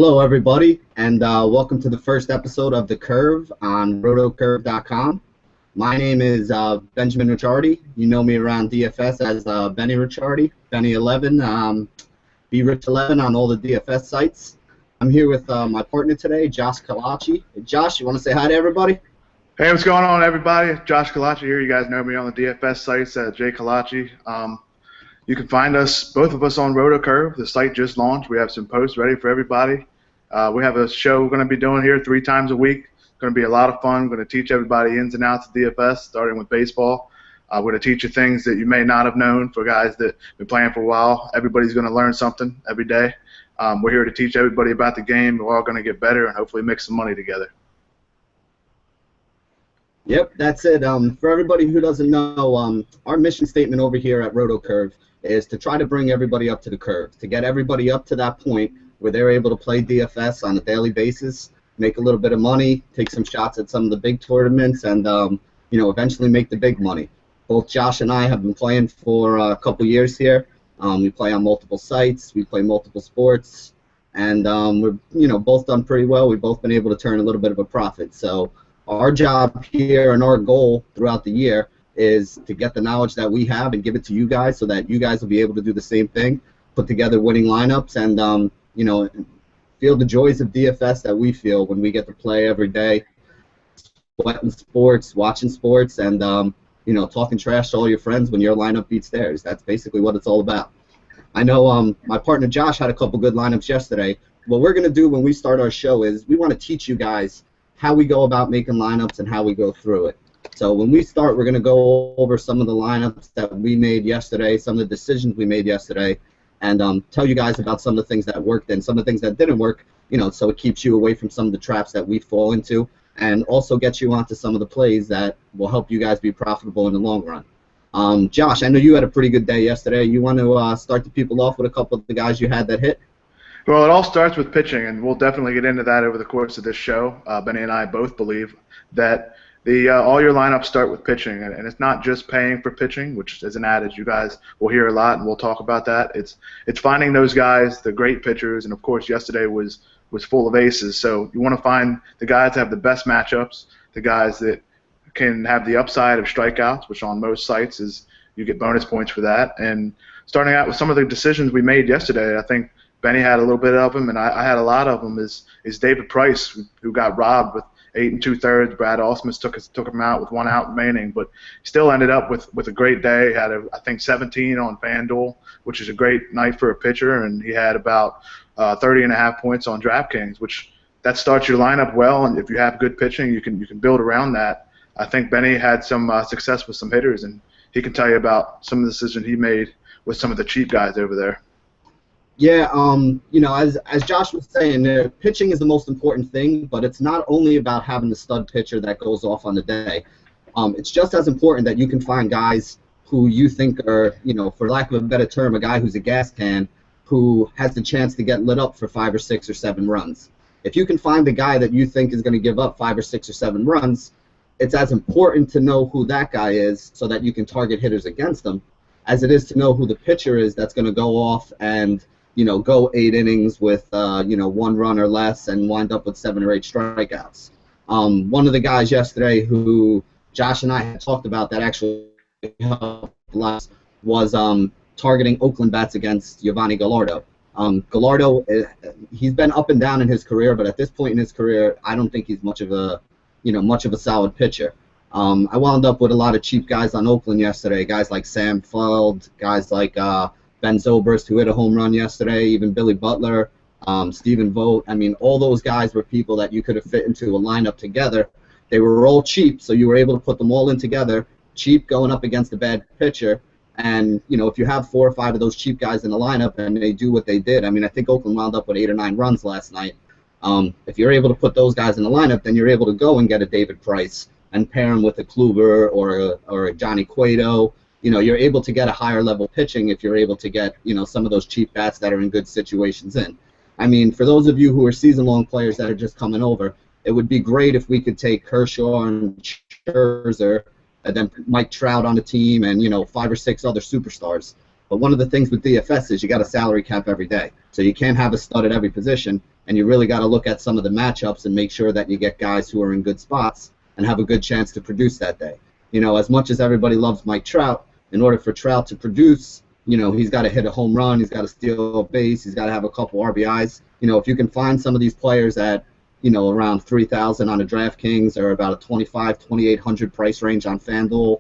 Hello, everybody, and welcome to the first episode of The Curve on rotocurve.com. My name is Benjamin Ricciardi. You know me around DFS as Benny Ricciardi, Benny11, BRich11 on all the DFS sites. I'm here with my partner today, Josh Kalachi. Josh, you want to say hi to everybody? Hey, what's going on, everybody? Josh Kalachi here. You guys know me on the DFS sites at J Kalachi. You can find us, both of us, on RotoCurve. The site just launched. We have some posts ready for everybody. We have a show we're going to be doing here 3 times a week. It's going to be a lot of fun. We're going to teach everybody ins and outs of DFS, starting with baseball. We're going to teach you things that you may not have known for guys that have been playing for a while. Everybody's going to learn something every day. We're here to teach everybody about the game. We're all going to get better and hopefully make some money together. Yep, that's it. For everybody who doesn't know, our mission statement over here at RotoCurve is to try to bring everybody up to the curve, to get everybody up to that point where they're able to play DFS on a daily basis, make a little bit of money, take some shots at some of the big tournaments, and eventually make the big money. Both Josh and I have been playing for a couple years here. We play on multiple sites, we play multiple sports, and we're both done pretty well. We've both been able to turn a little bit of a profit. So our job here and our goal throughout the year is to get the knowledge that we have and give it to you guys so that you guys will be able to do the same thing, put together winning lineups, and feel the joys of DFS that we feel when we get to play every day, sweating sports, watching sports, and talking trash to all your friends when your lineup beats theirs. That's basically what it's all about. I know my partner Josh had a couple good lineups yesterday. What we're going to do when we start our show is we want to teach you guys how we go about making lineups and how we go through it. So when we start, we're going to go over some of the lineups that we made yesterday, some of the decisions we made yesterday, and tell you guys about some of the things that worked and some of the things that didn't work, so it keeps you away from some of the traps that we fall into, and also gets you onto some of the plays that will help you guys be profitable in the long run. Josh, I know you had a pretty good day yesterday. You want to start the people off with a couple of the guys you had that hit? Well, it all starts with pitching, and we'll definitely get into that over the course of this show. Benny and I both believe that all your lineups start with pitching, and it's not just paying for pitching, which is an adage you guys will hear a lot, and we'll talk about that. It's finding those guys, the great pitchers, and of course yesterday was full of aces. So you want to find the guys that have the best matchups, the guys that can have the upside of strikeouts, which on most sites is you get bonus points for that. And starting out with some of the decisions we made yesterday, I think Benny had a little bit of them, and I had a lot of them. Is David Price, who got robbed with 8 2/3. Brad Ausmus took him out with 1 out remaining, but still ended up with a great day. Had I think 17 on FanDuel, which is a great night for a pitcher, and he had about 30.5 points on DraftKings, which that starts your lineup well. And if you have good pitching, you can build around that. I think Benny had some success with some hitters, and he can tell you about some of the decisions he made with some of the cheap guys over there. Yeah, as Josh was saying, pitching is the most important thing, but it's not only about having the stud pitcher that goes off on the day. It's just as important that you can find guys who you think are, for lack of a better term, a guy who's a gas can, who has the chance to get lit up for 5 or 6 or 7 runs. If you can find a guy that you think is going to give up 5 or 6 or 7 runs, it's as important to know who that guy is so that you can target hitters against them as it is to know who the pitcher is that's going to go off and go 8 innings with 1 run or less and wind up with 7 or 8 strikeouts. One of the guys yesterday who Josh and I had talked about that actually helped us was targeting Oakland bats against Giovanni Gallardo. Gallardo, he's been up and down in his career, but at this point in his career, I don't think he's much of a solid pitcher. I wound up with a lot of cheap guys on Oakland yesterday, guys like Sam Feld, guys like Ben Zobrist, who hit a home run yesterday, even Billy Butler, Stephen Vogt. I mean, all those guys were people that you could have fit into a lineup together. They were all cheap, so you were able to put them all in together, cheap going up against a bad pitcher. And, if you have 4 or 5 of those cheap guys in the lineup and they do what they did, I mean, I think Oakland wound up with 8 or 9 runs last night. If you're able to put those guys in the lineup, then you're able to go and get a David Price and pair him with a Kluber or a Johnny Cueto. You're able to get a higher level pitching if you're able to get, some of those cheap bats that are in good situations in. I mean, for those of you who are season-long players that are just coming over, it would be great if we could take Kershaw and Scherzer and then Mike Trout on the team and, 5 or 6 other superstars. But one of the things with DFS is you got a salary cap every day. So you can't have a stud at every position, and you really got to look at some of the matchups and make sure that you get guys who are in good spots and have a good chance to produce that day. You know, as much as everybody loves Mike Trout, in order for Trout to produce, you know, he's got to hit a home run, he's got to steal a base, he's got to have a couple RBIs. You know, if you can find some of these players at, you know, around 3,000 on a DraftKings or about a 2,800 price range on FanDuel,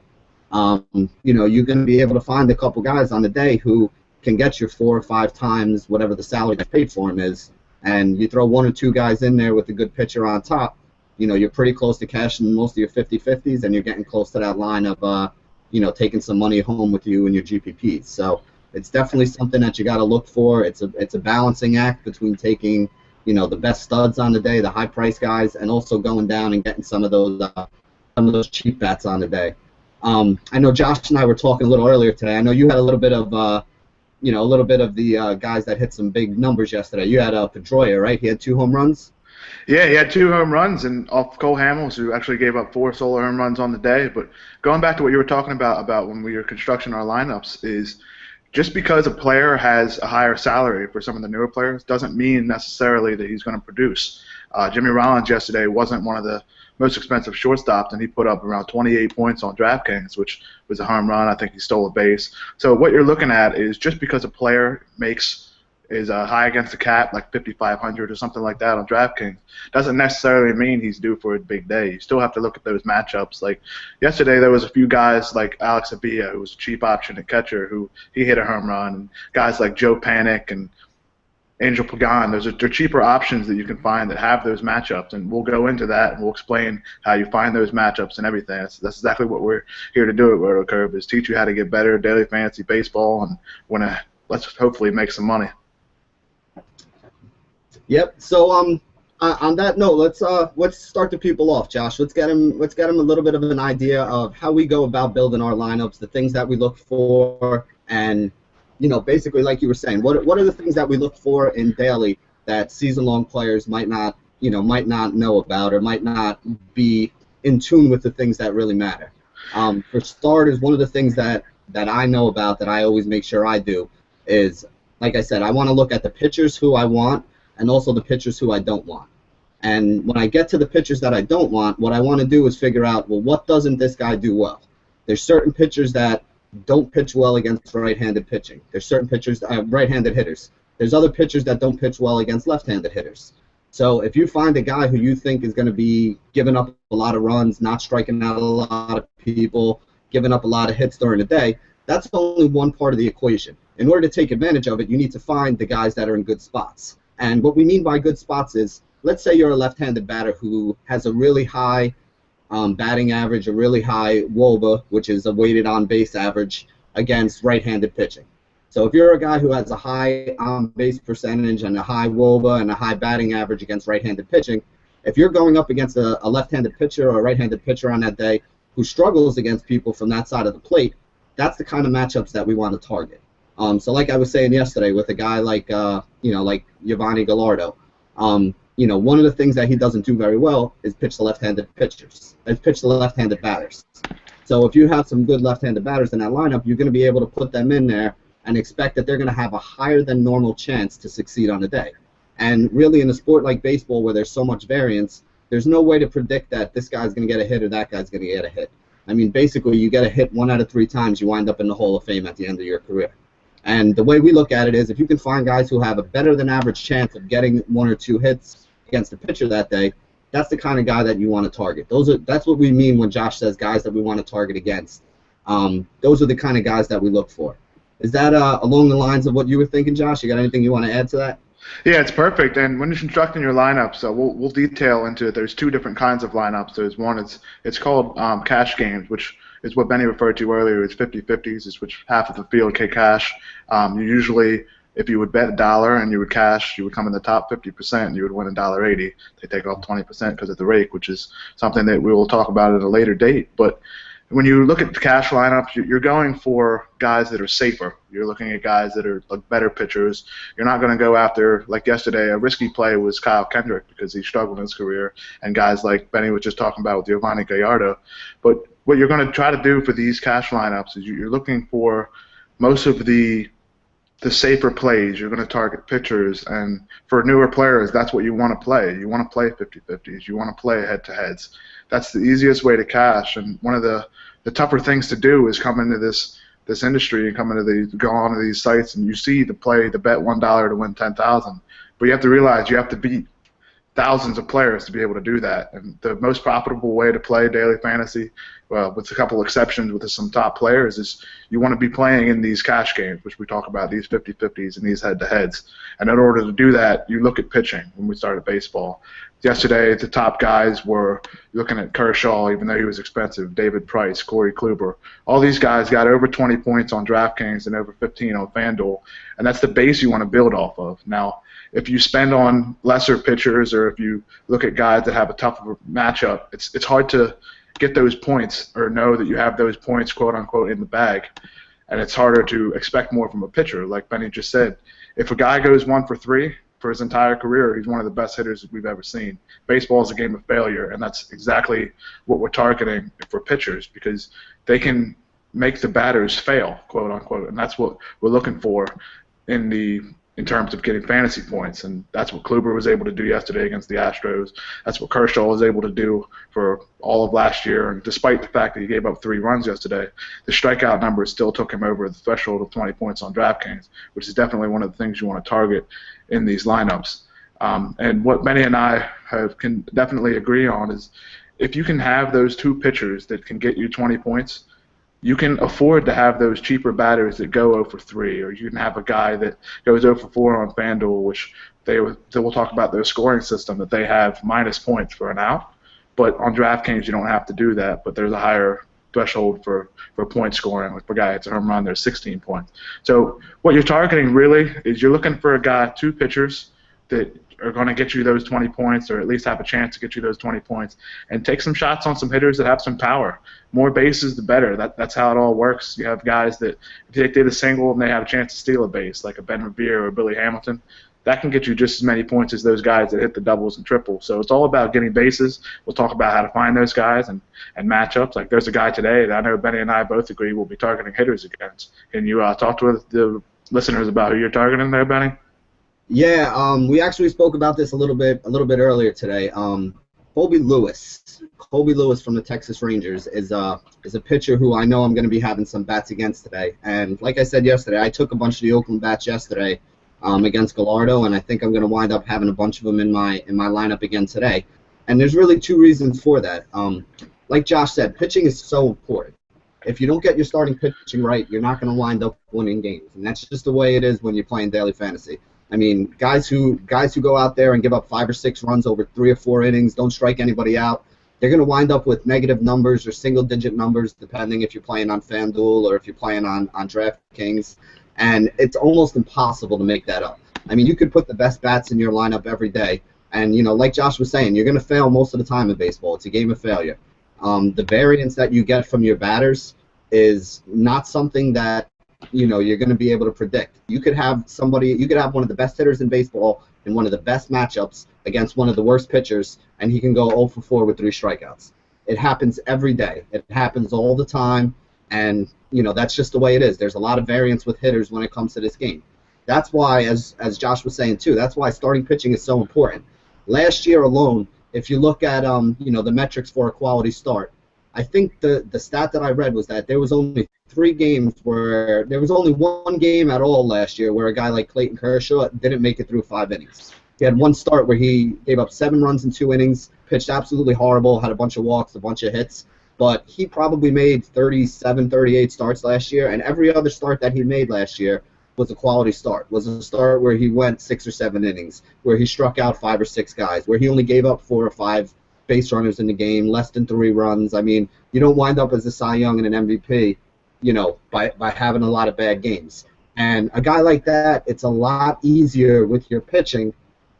you know, you're going to be able to find a couple guys on the day who can get you 4 or 5 times whatever the salary that's paid for him is, and you throw 1 or 2 guys in there with a good pitcher on top, you know, you're pretty close to cashing most of your 50-50s, and you're getting close to that line of, you know, taking some money home with you in your GPPs. So it's definitely something that you got to look for. It's a balancing act between taking, you know, the best studs on the day, the high price guys, and also going down and getting some of those cheap bats on the day. I know Josh and I were talking a little earlier today. I know you had a little bit of you know, a little bit of the guys that hit some big numbers yesterday. You had Pedroia, right? He had 2 home runs. Yeah, he had 2 home runs, and off Cole Hamels, who actually gave up 4 solo home runs on the day. But going back to what you were talking about when we were constructing our lineups, is just because a player has a higher salary for some of the newer players doesn't mean necessarily that he's going to produce. Jimmy Rollins yesterday wasn't one of the most expensive shortstops, and he put up around 28 points on DraftKings, which was a home run. I think he stole a base. So what you're looking at is just because a player is high against the cap, like 5,500 or something like that on DraftKings, doesn't necessarily mean he's due for a big day. You still have to look at those matchups. Like yesterday, there was a few guys like Alex Avila, who was a cheap option at catcher, who he hit a home run, and guys like Joe Panic and Angel Pagan. They're cheaper options that you can find that have those matchups, and we'll go into that and we'll explain how you find those matchups and everything. That's exactly what we're here to do at RotoCurve, is teach you how to get better at daily fantasy baseball and let's hopefully make some money. Yep. So on that note, let's start the people off, Josh. Let's get them a little bit of an idea of how we go about building our lineups, the things that we look for, and, you know, basically like you were saying, what are the things that we look for in daily that season-long players might not know about or might not be in tune with the things that really matter. For starters, one of the things that I know about that I always make sure I do is, like I said, I want to look at the pitchers who I want and also the pitchers who I don't want. And when I get to the pitchers that I don't want, what I want to do is figure out, well, what doesn't this guy do well? There's certain pitchers that don't pitch well against right-handed pitching. There's certain pitchers, right-handed hitters. There's other pitchers that don't pitch well against left-handed hitters. So if you find a guy who you think is going to be giving up a lot of runs, not striking out a lot of people, giving up a lot of hits during the day, that's only one part of the equation. In order to take advantage of it, you need to find the guys that are in good spots. And what we mean by good spots is, let's say you're a left-handed batter who has a really high batting average, a really high WOBA, which is a weighted on-base average, against right-handed pitching. So if you're a guy who has a high on-base percentage and a high WOBA and a high batting average against right-handed pitching, if you're going up against a left-handed pitcher or a right-handed pitcher on that day who struggles against people from that side of the plate, that's the kind of matchups that we want to target. So like I was saying yesterday with a guy like, like Yovani Gallardo, one of the things that he doesn't do very well is pitch the left-handed batters. So if you have some good left-handed batters in that lineup, you're going to be able to put them in there and expect that they're going to have a higher than normal chance to succeed on the day. And really in a sport like baseball where there's so much variance, there's no way to predict that this guy's going to get a hit or that guy's going to get a hit. I mean, basically, you get a hit 1 out of 3 times, you wind up in the Hall of Fame at the end of your career. And the way we look at it is, if you can find guys who have a better than average chance of getting 1 or 2 hits against the pitcher that day, that's the kind of guy that you want to target. That's what we mean when Josh says guys that we want to target against. Those are the kind of guys that we look for. Is that along the lines of what you were thinking, Josh? You got anything you want to add to that? Yeah, it's perfect. And when you're constructing your lineups, we'll detail into it. There's 2 different kinds of lineups. There's one, it's called cash games, which is what Benny referred to earlier. It's 50-50s, is which half of the field can cash. You usually, if you would bet $1 and you would cash, you would come in the top 50% and you would win $1.80. They take off 20% because of the rake, which is something that we will talk about at a later date. But when you look at the cash lineups, you're going for guys that are safer. You're looking at guys that are like better pitchers. You're not going to go after, like yesterday, a risky play was Kyle Kendrick because he struggled in his career, and guys like Benny was just talking about with Yovani Gallardo. But what you're going to try to do for these cash lineups is you're looking for most of the the safer plays. You're going to target pitchers, and for newer players, that's what you want to play. You want to play 50-50s. You want to play head-to-heads. That's the easiest way to cash, and one of the tougher things to do is come into this industry and go onto these sites, and you see the bet $1 to win 10,000, but you have to realize you have to beat thousands of players to be able to do that. And the most profitable way to play daily fantasy, well, with a couple exceptions with some top players, is you want to be playing in these cash games, which we talk about, these 50-50s and these head-to-heads. And in order to do that, you look at pitching when we started baseball. Yesterday, the top guys were looking at Kershaw, even though he was expensive, David Price, Corey Kluber. All these guys got over 20 points on DraftKings and over 15 on FanDuel, and that's the base you want to build off of. Now, if you spend on lesser pitchers, or if you look at guys that have a tougher matchup, it's hard to get those points or know that you have those points, quote unquote, in the bag. And it's harder to expect more from a pitcher. Like Benny just said, if a guy goes 1 for 3 for his entire career, he's one of the best hitters that we've ever seen. Baseball is a game of failure, and that's exactly what we're targeting for pitchers, because they can make the batters fail, quote unquote, and that's what we're looking for in terms of getting fantasy points. And that's what Kluber was able to do yesterday against the Astros. That's what Kershaw was able to do for all of last year. And despite the fact that he gave up 3 runs yesterday, the strikeout numbers still took him over the threshold of 20 points on DraftKings, which is definitely one of the things you want to target in these lineups. And what Benny and I can definitely agree on is, if you can have those 2 pitchers that can get you 20 points, you can afford to have those cheaper batters that go 0 for 3, or you can have a guy that goes 0 for 4 on FanDuel, which they will talk about their scoring system, that they have minus points for an out. But on DraftKings, you don't have to do that, but there's a higher threshold for point scoring. Like, if a guy hits a home run, there's 16 points. So what you're targeting really is, you're looking for a guy, 2 pitchers that are going to get you those 20 points, or at least have a chance to get you those 20 points, and take some shots on some hitters that have some power. More bases, the better. That's how it all works. You have guys that, if they did a single and they have a chance to steal a base, like a Ben Revere or Billy Hamilton, that can get you just as many points as those guys that hit the doubles and triples. So it's all about getting bases. We'll talk about how to find those guys and matchups. Like, there's a guy today that I know Benny and I both agree we'll be targeting hitters against. Can you talk to the listeners about who you're targeting there, Benny? Yeah, we actually spoke about this a little bit earlier today. Colby Lewis from the Texas Rangers is a pitcher who I know I'm going to be having some bats against today. And like I said yesterday, I took a bunch of the Oakland bats yesterday against Gallardo, and I think I'm going to wind up having a bunch of them in my lineup again today. And there's really 2 reasons for that. Like Josh said, pitching is so important. If you don't get your starting pitching right, you're not going to wind up winning games, and that's just the way it is when you're playing daily fantasy. I mean, guys who go out there and give up 5 or 6 runs over 3 or 4 innings, don't strike anybody out, they're going to wind up with negative numbers or single-digit numbers, depending if you're playing on FanDuel or if you're playing on DraftKings, and it's almost impossible to make that up. I mean, you could put the best bats in your lineup every day, and, you know, like Josh was saying, you're going to fail most of the time in baseball. It's a game of failure. The variance that you get from your batters is not something that, you know, you're going to be able to predict. You could have one of the best hitters in baseball in one of the best matchups against one of the worst pitchers, and he can go 0 for 4 with 3 strikeouts. It happens every day. It happens all the time, and, you know, that's just the way it is. There's a lot of variance with hitters when it comes to this game. That's why, as Josh was saying too, that's why starting pitching is so important. Last year alone, if you look at you know, the metrics for a quality start, I think the stat that I read was that there was only 3 games where there was only 1 game at all last year where a guy like Clayton Kershaw didn't make it through 5 innings. He had 1 start where he gave up 7 runs in 2 innings, pitched absolutely horrible, had a bunch of walks, a bunch of hits, but he probably made 37, 38 starts last year, and every other start that he made last year was a quality start, was a start where he went 6 or 7 innings, where he struck out 5 or 6 guys, where he only gave up 4 or 5 base runners in the game, less than 3 runs. I mean, you don't wind up as a Cy Young and an MVP, you know, by having a lot of bad games. And a guy like that, it's a lot easier with your pitching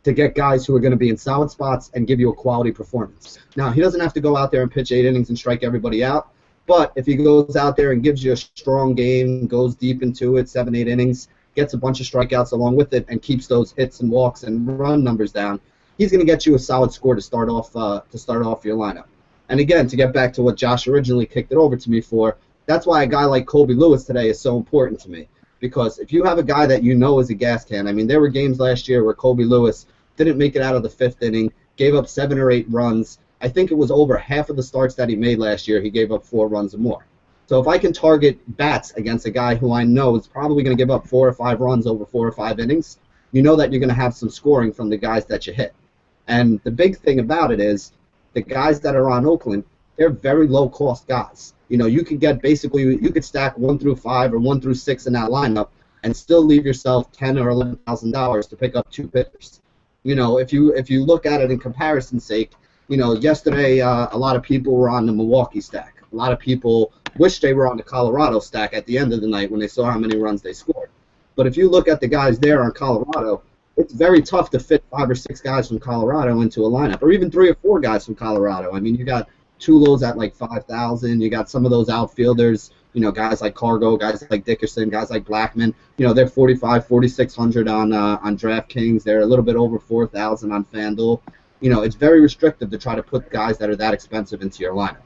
to get guys who are going to be in solid spots and give you a quality performance. Now, he doesn't have to go out there and pitch 8 innings and strike everybody out, but if he goes out there and gives you a strong game, goes deep into it, 7, 8 innings, gets a bunch of strikeouts along with it, and keeps those hits and walks and run numbers down, he's going to get you a solid score to start off your lineup. And again, to get back to what Josh originally kicked it over to me for, that's why a guy like Colby Lewis today is so important to me. Because if you have a guy that you know is a gas can, I mean, there were games last year where Colby Lewis didn't make it out of the 5th inning, gave up 7 or 8 runs. I think it was over half of the starts that he made last year, he gave up 4 runs or more. So if I can target bats against a guy who I know is probably going to give up 4 or 5 runs over 4 or 5 innings, you know that you're going to have some scoring from the guys that you hit. And the big thing about it is the guys that are on Oakland, they're very low-cost guys. You know, you could get basically, you could stack 1 through 5 or 1 through 6 in that lineup and still leave yourself $10,000 or $11,000 to pick up 2 pitchers. You know, if you look at it in comparison's sake, you know, yesterday a lot of people were on the Milwaukee stack. A lot of people wish they were on the Colorado stack at the end of the night when they saw how many runs they scored. But if you look at the guys there on Colorado, it's very tough to fit 5 or 6 guys from Colorado into a lineup, or even 3 or 4 guys from Colorado. I mean, you got Tulo's at like 5,000. You got some of those outfielders, you know, guys like Cargo, guys like Dickerson, guys like Blackman. You know, they're 4,500, 4,600 on DraftKings. They're a little bit over 4,000 on FanDuel. You know, it's very restrictive to try to put guys that are that expensive into your lineup.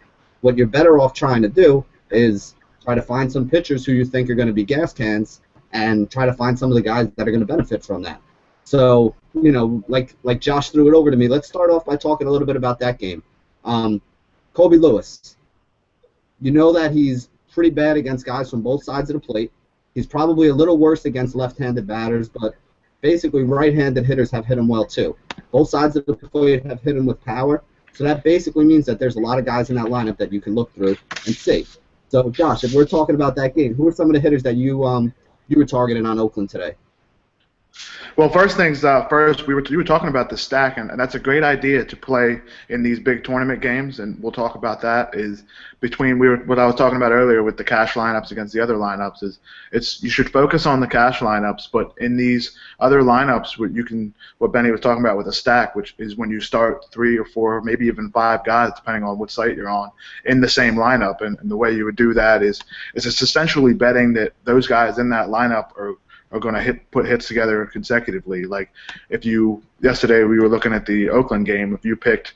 What you're better off trying to do is try to find some pitchers who you think are going to be gas cans and try to find some of the guys that are going to benefit from that. So, you know, like Josh threw it over to me, let's start off by talking a little bit about that game. Colby Lewis, you know that he's pretty bad against guys from both sides of the plate. He's probably a little worse against left-handed batters, but basically right-handed hitters have hit him well too. Both sides of the plate have hit him with power, so that basically means that there's a lot of guys in that lineup that you can look through and see. So, Josh, if we're talking about that game, who are some of the hitters that you were targeting on Oakland today? Well, first things first, you were talking about the stack, and that's a great idea to play in these big tournament games, and we'll talk about that. Is between what I was talking about earlier with the cash lineups against the other lineups is you should focus on the cash lineups, but in these other lineups, what Benny was talking about with a stack, which is when you start 3 or 4, maybe even 5 guys, depending on what site you're on, in the same lineup, and the way you would do that is it's essentially betting that those guys in that lineup are going to put hits together consecutively. Like yesterday we were looking at the Oakland game. If you picked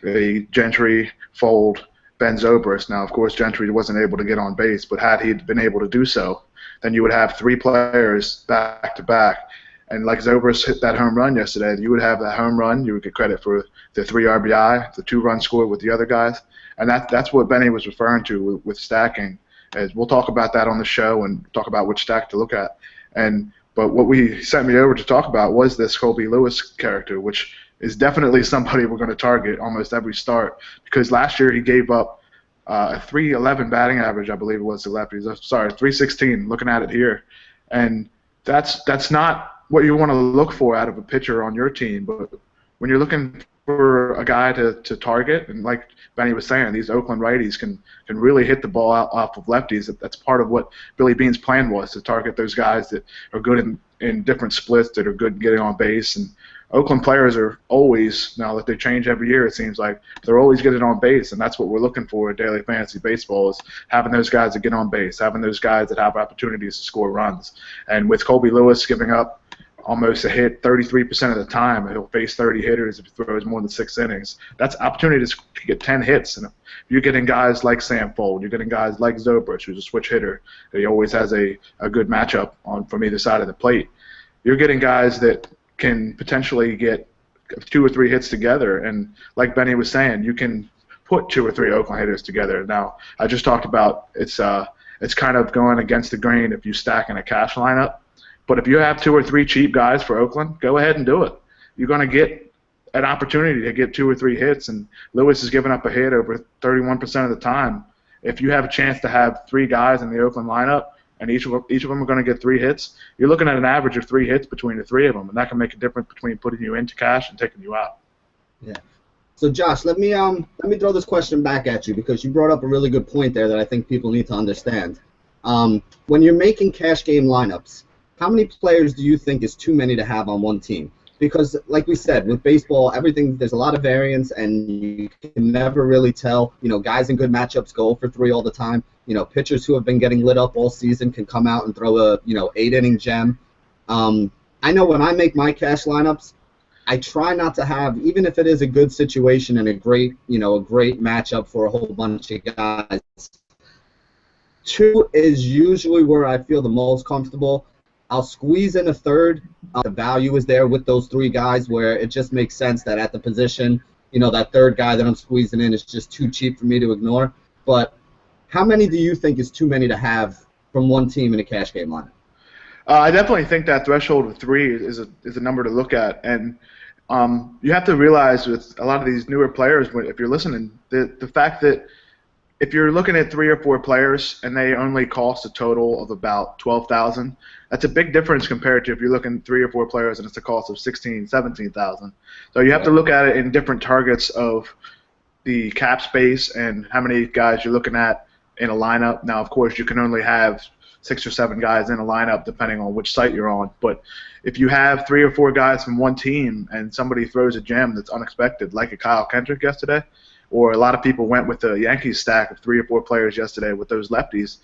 a Gentry, Fold, Ben Zobrist, now of course Gentry wasn't able to get on base, but had he been able to do so, then you would have 3 players back to back. And like Zobrist hit that home run yesterday, you would have that home run. You would get credit for the 3 RBI, the 2-run score with the other guys, and that's what Benny was referring to with stacking. As we'll talk about that on the show and talk about which stack to look at. But what he sent me over to talk about was this Colby Lewis character, which is definitely somebody we're going to target almost every start, because last year he gave up a 311 batting average, I believe it was, to lefties. Sorry, 316, looking at it here. And that's not what you want to look for out of a pitcher on your team, but when you're looking for a guy to target, and like Benny was saying, these Oakland righties can really hit the ball out off of lefties. That's part of what Billy Beane's plan was, to target those guys that are good in different splits, that are good getting on base. And Oakland players are always, now that they change every year, it seems like, they're always getting on base, and that's what we're looking for in daily fantasy baseball, is having those guys that get on base, having those guys that have opportunities to score runs. And with Colby Lewis giving up almost a hit 33% of the time, he'll face 30 hitters if he throws more than 6 innings. That's opportunity to get 10 hits. And if you're getting guys like Sam Fold, you're getting guys like Zobrist, who's a switch hitter, he always has a good matchup from either side of the plate. You're getting guys that can potentially get 2 or 3 hits together. And like Benny was saying, you can put 2 or 3 Oakland hitters together. Now, I just talked about it's kind of going against the grain if you stack in a cash lineup. But if you have 2 or 3 cheap guys for Oakland, go ahead and do it. You're going to get an opportunity to get 2 or 3 hits, and Lewis is giving up a hit over 31% of the time. If you have a chance to have 3 guys in the Oakland lineup, and each of them are going to get 3 hits, you're looking at an average of 3 hits between the 3 of them, and that can make a difference between putting you into cash and taking you out. Yeah. So Josh, let me throw this question back at you, because you brought up a really good point there that I think people need to understand. When you're making cash game lineups, how many players do you think is too many to have on one team? Because, like we said, with baseball, there's a lot of variance, and you can never really tell. You know, guys in good matchups go for 3 all the time. You know, pitchers who have been getting lit up all season can come out and throw a 8-inning gem. I know when I make my cash lineups, I try not to have, even if it is a good situation and a great matchup for a whole bunch of guys, 2 is usually where I feel the most comfortable. I'll squeeze in a third. The value is there with those 3 guys where it just makes sense that at the position, that third guy that I'm squeezing in is just too cheap for me to ignore. But how many do you think is too many to have from one team in a cash game lineup? I definitely think that threshold of 3 is a number to look at, and you have to realize with a lot of these newer players, if you're listening, the fact that if you're looking at 3 or 4 players and they only cost a total of about 12,000, that's a big difference compared to if you're looking at 3 or 4 players and it's a cost of 16, 17,000. So you have to look at it in different targets of the cap space and how many guys you're looking at in a lineup. Now, of course, you can only have 6 or 7 guys in a lineup depending on which site you're on. But if you have 3 or 4 guys from one team and somebody throws a gem that's unexpected, like a Kyle Kendrick yesterday, or a lot of people went with the Yankees stack of 3 or 4 players yesterday with those lefties,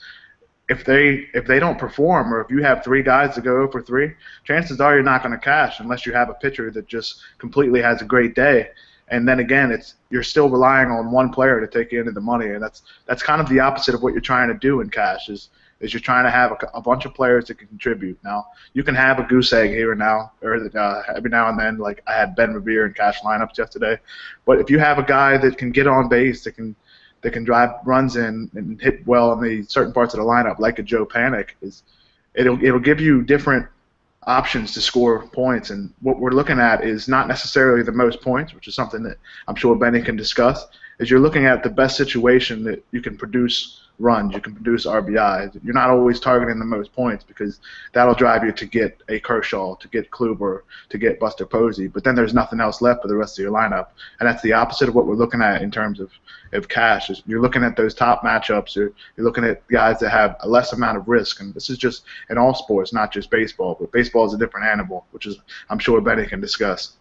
if they don't perform, or if you have 3 guys to go for 3, chances are you're not going to cash unless you have a pitcher that just completely has a great day. And then again, you're still relying on one player to take you into the money, and that's kind of the opposite of what you're trying to do in cash. Is you're trying to have a bunch of players that can contribute. Now, you can have a goose egg here and now, or every now and then, like I had Ben Revere in cash lineups yesterday. But if you have a guy that can get on base, that can drive runs in and hit well in the certain parts of the lineup, like a Joe Panic, it'll give you different options to score points. And what we're looking at is not necessarily the most points, which is something that I'm sure Benny can discuss, is you're looking at the best situation that you can produce runs, you can produce RBIs. You're not always targeting the most points because that'll drive you to get a Kershaw, to get Kluber, to get Buster Posey, but then there's nothing else left for the rest of your lineup. And that's the opposite of what we're looking at in terms of cash. You're looking at those top matchups, you're looking at guys that have a less amount of risk, and this is just in all sports, not just baseball, but baseball is a different animal, which is I'm sure Benny can discuss.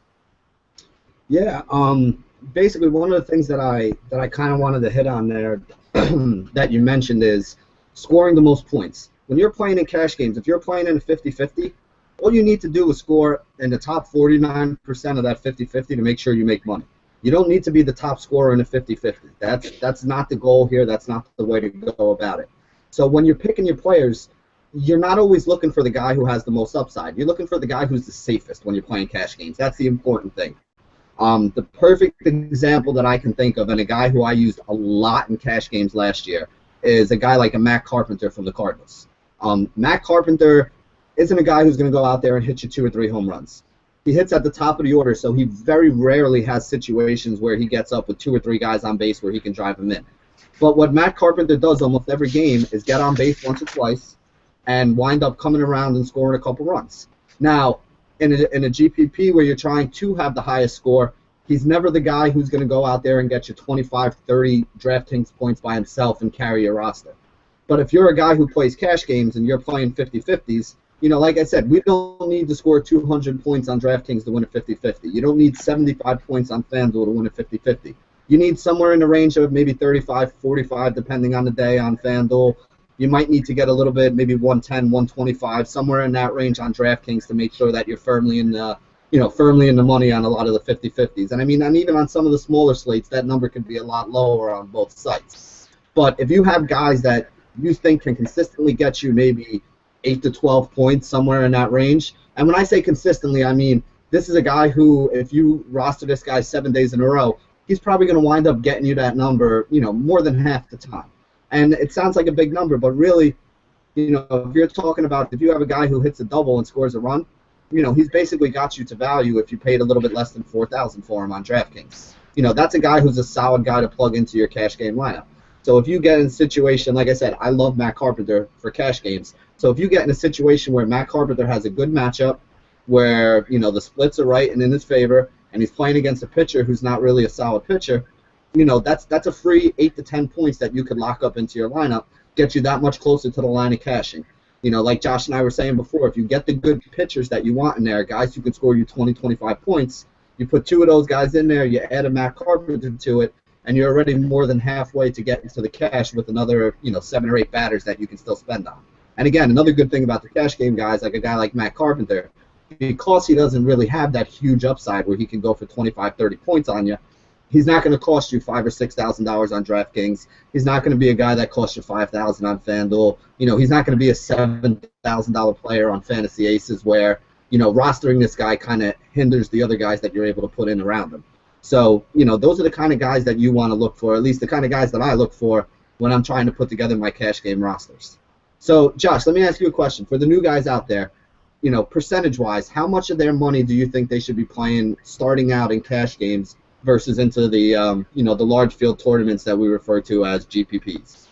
Yeah, basically one of the things that I kind of wanted to hit on there that you mentioned is scoring the most points. When you're playing in cash games, if you're playing in a 50-50, all you need to do is score in the top 49% of that 50-50 to make sure you make money. You don't need to be the top scorer in a 50-50. That's not the goal here. That's not the way to go about it. So when you're picking your players, you're not always looking for the guy who has the most upside. You're looking for the guy who's the safest when you're playing cash games. That's the important thing. The perfect example that I can think of, and a guy who I used a lot in cash games last year, is a guy like a Matt Carpenter from the Cardinals. Matt Carpenter isn't a guy who's going to go out there and hit you 2 or 3 home runs. He hits at the top of the order, so he very rarely has situations where he gets up with 2 or 3 guys on base where he can drive them in. But what Matt Carpenter does almost every game is get on base once or twice and wind up coming around and scoring a couple runs. Now, in a GPP where you're trying to have the highest score, he's never the guy who's going to go out there and get you 25, 30 DraftKings points by himself and carry your roster. But if you're a guy who plays cash games and you're playing 50-50s, like I said, we don't need to score 200 points on DraftKings to win a 50-50. You don't need 75 points on FanDuel to win a 50-50. You need somewhere in the range of maybe 35, 45, depending on the day on FanDuel. You might need to get a little bit, maybe 110, 125, somewhere in that range on DraftKings to make sure that you're firmly in the money on a lot of the 50-50s. And I mean, and even on some of the smaller slates, that number can be a lot lower on both sites. But if you have guys that you think can consistently get you maybe 8 to 12 points, somewhere in that range, and when I say consistently, I mean this is a guy who, if you roster this guy 7 days in a row, he's probably going to wind up getting you that number, more than half the time. And it sounds like a big number, but really, if you're talking about if you have a guy who hits a double and scores a run, he's basically got you to value if you paid a little bit less than $4,000 for him on DraftKings. That's a guy who's a solid guy to plug into your cash game lineup. So if you get in a situation, like I said, I love Matt Carpenter for cash games. So if you get in a situation where Matt Carpenter has a good matchup, where the splits are right and in his favor, and he's playing against a pitcher who's not really a solid pitcher, that's a free 8 to 10 points that you could lock up into your lineup, get you that much closer to the line of cashing. Like Josh and I were saying before, if you get the good pitchers that you want in there, guys who can score you 20, 25 points, you put 2 of those guys in there, you add a Matt Carpenter to it, and you're already more than halfway to get into the cash with another, 7 or 8 batters that you can still spend on. And again, another good thing about the cash game guys, like a guy like Matt Carpenter, because he doesn't really have that huge upside where he can go for 25, 30 points on you, He's not going to cost you $5,000 or $6,000 on DraftKings. He's not going to be a guy that costs you $5,000 on FanDuel. He's not going to be a $7,000 player on Fantasy Aces where rostering this guy kind of hinders the other guys that you're able to put in around him. So those are the kind of guys that you want to look for, at least the kind of guys that I look for when I'm trying to put together my cash game rosters. So Josh, let me ask you a question for the new guys out there. Percentage-wise, how much of their money do you think they should be playing starting out in cash games versus into the the large field tournaments that we refer to as GPPs?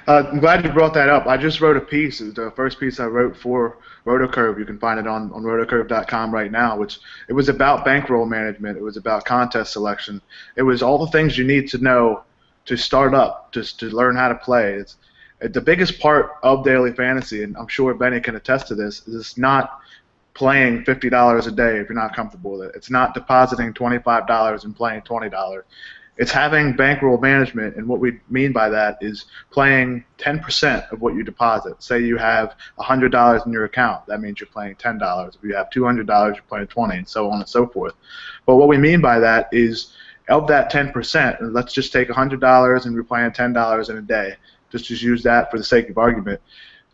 I'm glad you brought that up. I just wrote a piece. It was the first piece I wrote for RotoCurve. You can find it on rotocurve.com right now. It was about bankroll management. It was about contest selection. It was all the things you need to know to start up, just to learn how to play. It's the biggest part of daily fantasy, and I'm sure Benny can attest to this, is not playing $50 a day if you're not comfortable with it. It's not depositing $25 and playing $20. It's having bankroll management, and what we mean by that is playing 10% of what you deposit. Say you have $100 in your account, that means you're playing $10. If you have $200, you're playing $20, and so on and so forth. But what we mean by that is, of that 10%, let's just take $100 and we're playing $10 in a day. Just use that for the sake of argument.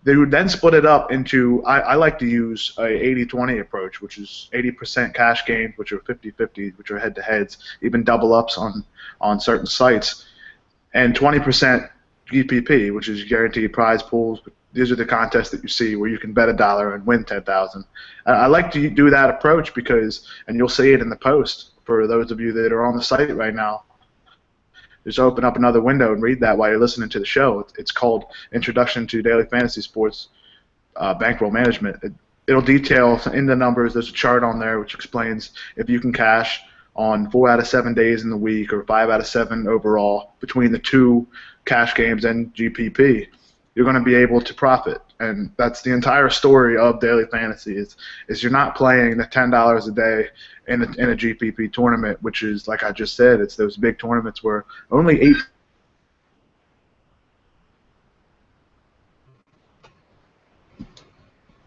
They would then split it up into, I like to use a 80-20 approach, which is 80% cash games, which are 50-50, which are head-to-heads, even double-ups on certain sites, and 20% GPP, which is guaranteed prize pools. These are the contests that you see where you can bet $1 and win $10,000. I like to do that approach because, and you'll see it in the post for those of you that are on the site right now, just open up another window and read that while you're listening to the show. It's called Introduction to Daily Fantasy Sports Bankroll Management. It'll detail in the numbers. There's a chart on there which explains if you can cash on 4 out of 7 days in the week or 5 out of 7 overall between the 2 cash games and GPP, you're going to be able to profit. And that's the entire story of daily fantasy is you're not playing the $10 a day in a GPP tournament, which is, like I just said, it's those big tournaments where only 8.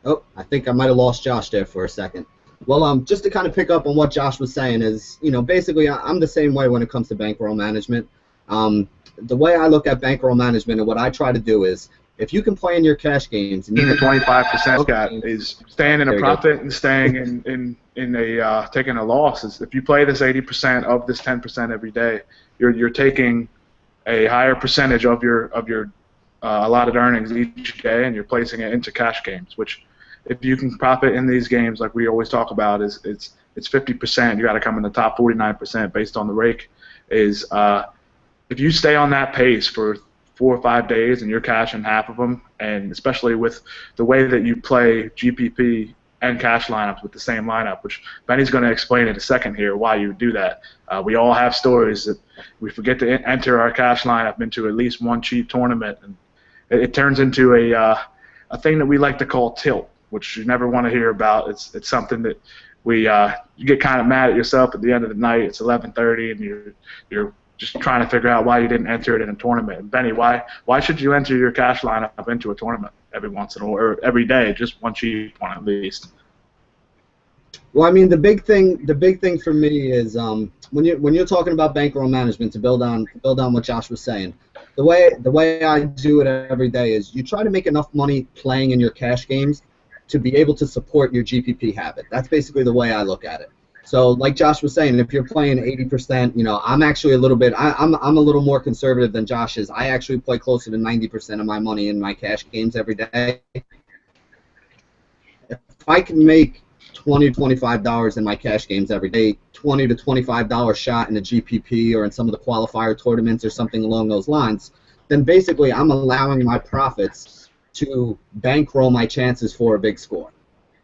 Oh, I think I might have lost Josh there for a second. Well, just to kind of pick up on what Josh was saying is, basically I'm the same way when it comes to bankroll management. The way I look at bankroll management and what I try to do is, if you can play in your cash games, and the 25% got is staying in a profit and staying in a taking a loss. If you play this 80% of this 10% every day, you're taking a higher percentage of your allotted earnings each day, and you're placing it into cash games. Which, if you can profit in these games, like we always talk about, is it's 50%. You got to come in the top 49% based on the rake. Is if you stay on that pace for 4 or 5 days and you're cashing half of them, and especially with the way that you play GPP and cash lineups with the same lineup, which Benny's going to explain in a second here why you do that. We all have stories that we forget to enter our cash lineup into at least one cheap tournament, and it turns into a thing that we like to call tilt, which you never want to hear about. It's something that you get kind of mad at yourself at the end of the night. It's 11:30 and you're just trying to figure out why you didn't enter it in a tournament. And Benny, why should you enter your cash lineup into a tournament every once in a while, or every day, just one cheap one at least? Well, I mean, the big thing for me is when you're talking about bankroll management, to build on what Josh was saying, the way I do it every day is you try to make enough money playing in your cash games to be able to support your GPP habit. That's basically the way I look at it. So, like Josh was saying, if you're playing 80%, I'm actually a little bit. I'm a little more conservative than Josh is. I actually play closer to 90% of my money in my cash games every day. If I can make $20 to $25 in my cash games every day, $20 to $25 shot in a GPP or in some of the qualifier tournaments or something along those lines, then basically I'm allowing my profits to bankroll my chances for a big score.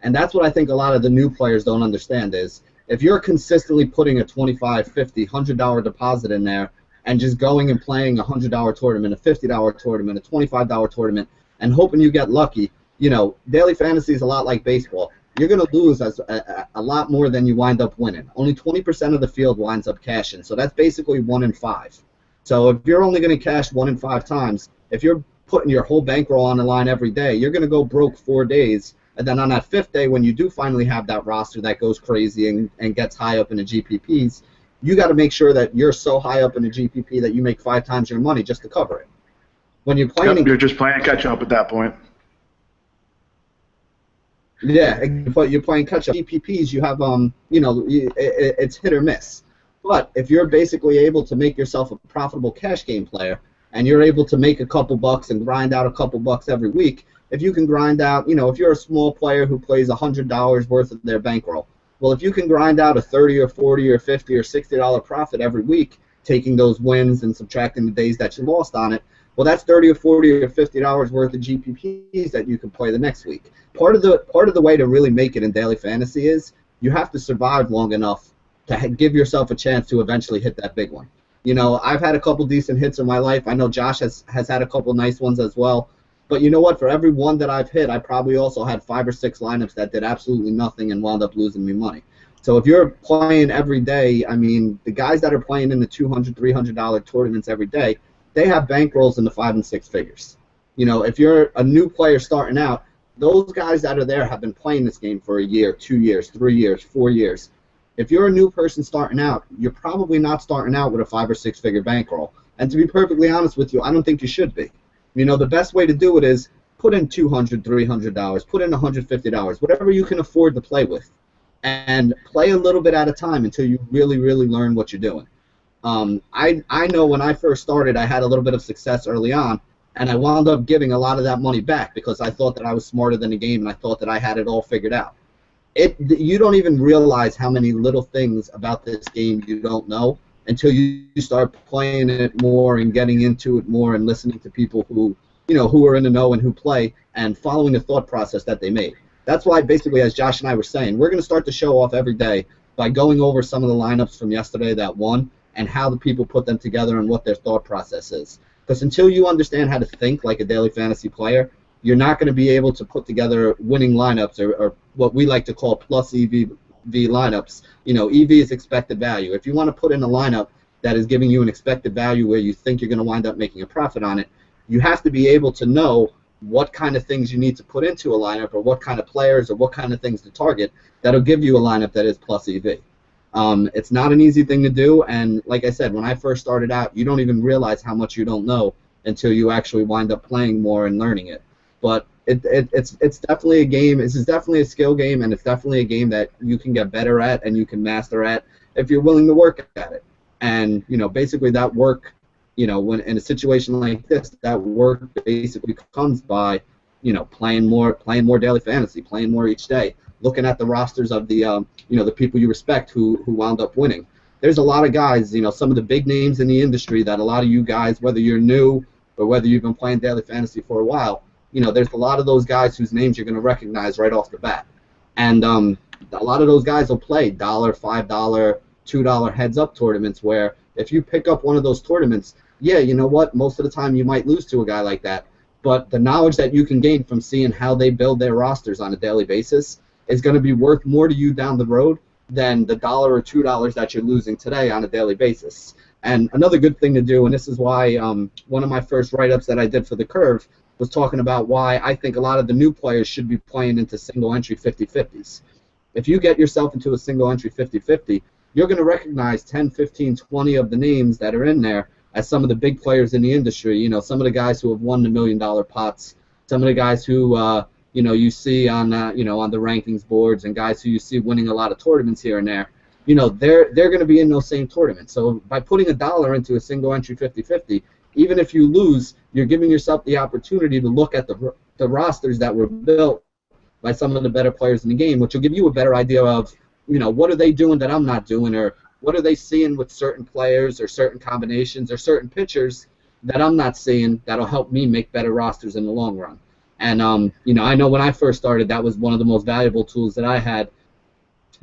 And that's what I think a lot of the new players don't understand is, if you're consistently putting a $25, $50, $100 deposit in there and just going and playing a $100 tournament, a $50 tournament, a $25 tournament, and hoping you get lucky, daily fantasy is a lot like baseball. You're going to lose a lot more than you wind up winning. Only 20% of the field winds up cashing, so that's basically 1 in 5. So if you're only going to cash 1 in 5 times, if you're putting your whole bankroll on the line every day, you're going to go broke 4 days. And then on that 5th day, when you do finally have that roster that goes crazy and gets high up in the GPPs, you got to make sure that you're so high up in the GPP that you make 5 times your money just to cover it. When you're playing, you're just playing catch up at that point. Yeah, but you're playing catch up. GPPs, you have it's hit or miss. But if you're basically able to make yourself a profitable cash game player, and you're able to make a couple bucks and grind out a couple bucks every week, if you can grind out, if you're a small player who plays $100 worth of their bankroll, well, if you can grind out a $30 or $40 or $50 or $60 profit every week, taking those wins and subtracting the days that you lost on it, well, that's $30 or $40 or $50 worth of GPPs that you can play the next week. Part of the way to really make it in daily fantasy is you have to survive long enough to give yourself a chance to eventually hit that big one. I've had a couple decent hits in my life. I know Josh has had a couple nice ones as well. But you know what? For every one that I've hit, I probably also had 5 or 6 lineups that did absolutely nothing and wound up losing me money. So if you're playing every day, I mean, the guys that are playing in the $200, $300 tournaments every day, they have bankrolls in the 5 and 6 figures. If you're a new player starting out, those guys that are there have been playing this game for a year, 2 years, 3 years, 4 years. If you're a new person starting out, you're probably not starting out with a 5 or 6 figure bankroll. And to be perfectly honest with you, I don't think you should be. The best way to do it is put in $200, $300, put in $150, whatever you can afford to play with, and play a little bit at a time until you really, really learn what you're doing. I know when I first started, I had a little bit of success early on, and I wound up giving a lot of that money back because I thought that I was smarter than the game and I thought that I had it all figured out. You don't even realize how many little things about this game you don't know until you start playing it more and getting into it more and listening to people who are in the know and who play and following the thought process that they made. That's why, basically, as Josh and I were saying, we're going to start the show off every day by going over some of the lineups from yesterday that won and how the people put them together and what their thought process is. Because until you understand how to think like a daily fantasy player, you're not going to be able to put together winning lineups or what we like to call plus EV lineups. EV is expected value. If you want to put in a lineup that is giving you an expected value where you think you're going to wind up making a profit on it, you have to be able to know what kind of things you need to put into a lineup or what kind of players or what kind of things to target that'll give you a lineup that is plus EV. It's not an easy thing to do, and like I said, when I first started out, you don't even realize how much you don't know until you actually wind up playing more and learning it. But it's definitely a game. This is definitely a skill game, and it's definitely a game that you can get better at and you can master at if you're willing to work at it. And basically that work, when in a situation like this, that work basically comes by, playing more daily fantasy, playing more each day, looking at the rosters of the the people you respect who wound up winning. There's a lot of guys, some of the big names in the industry that a lot of you guys, whether you're new or whether you've been playing daily fantasy for a while, there's a lot of those guys whose names you're going to recognize right off the bat. And a lot of those guys will play $1, $5, $2 heads-up tournaments where if you pick up one of those tournaments, yeah, you know what, most of the time you might lose to a guy like that. But the knowledge that you can gain from seeing how they build their rosters on a daily basis is going to be worth more to you down the road than the $1 or $2 that you're losing today on a daily basis. And another good thing to do, and this is why one of my first write-ups that I did for the Curve was talking about why I think a lot of the new players should be playing into single-entry 50-50s. If you get yourself into a single-entry 50-50, you're going to recognize 10, 15, 20 of the names that are in there as some of the big players in the industry. Some of the guys who have won the $1 million pots, some of the guys who you see on on the rankings boards, and guys who you see winning a lot of tournaments here and there. They're going to be in those same tournaments. So by putting $1 into a single-entry 50-50, even if you lose, you're giving yourself the opportunity to look at the rosters that were built by some of the better players in the game, which will give you a better idea of, what are they doing that I'm not doing, or what are they seeing with certain players or certain combinations or certain pitchers that I'm not seeing that'll help me make better rosters in the long run. And, I know when I first started, that was one of the most valuable tools that I had.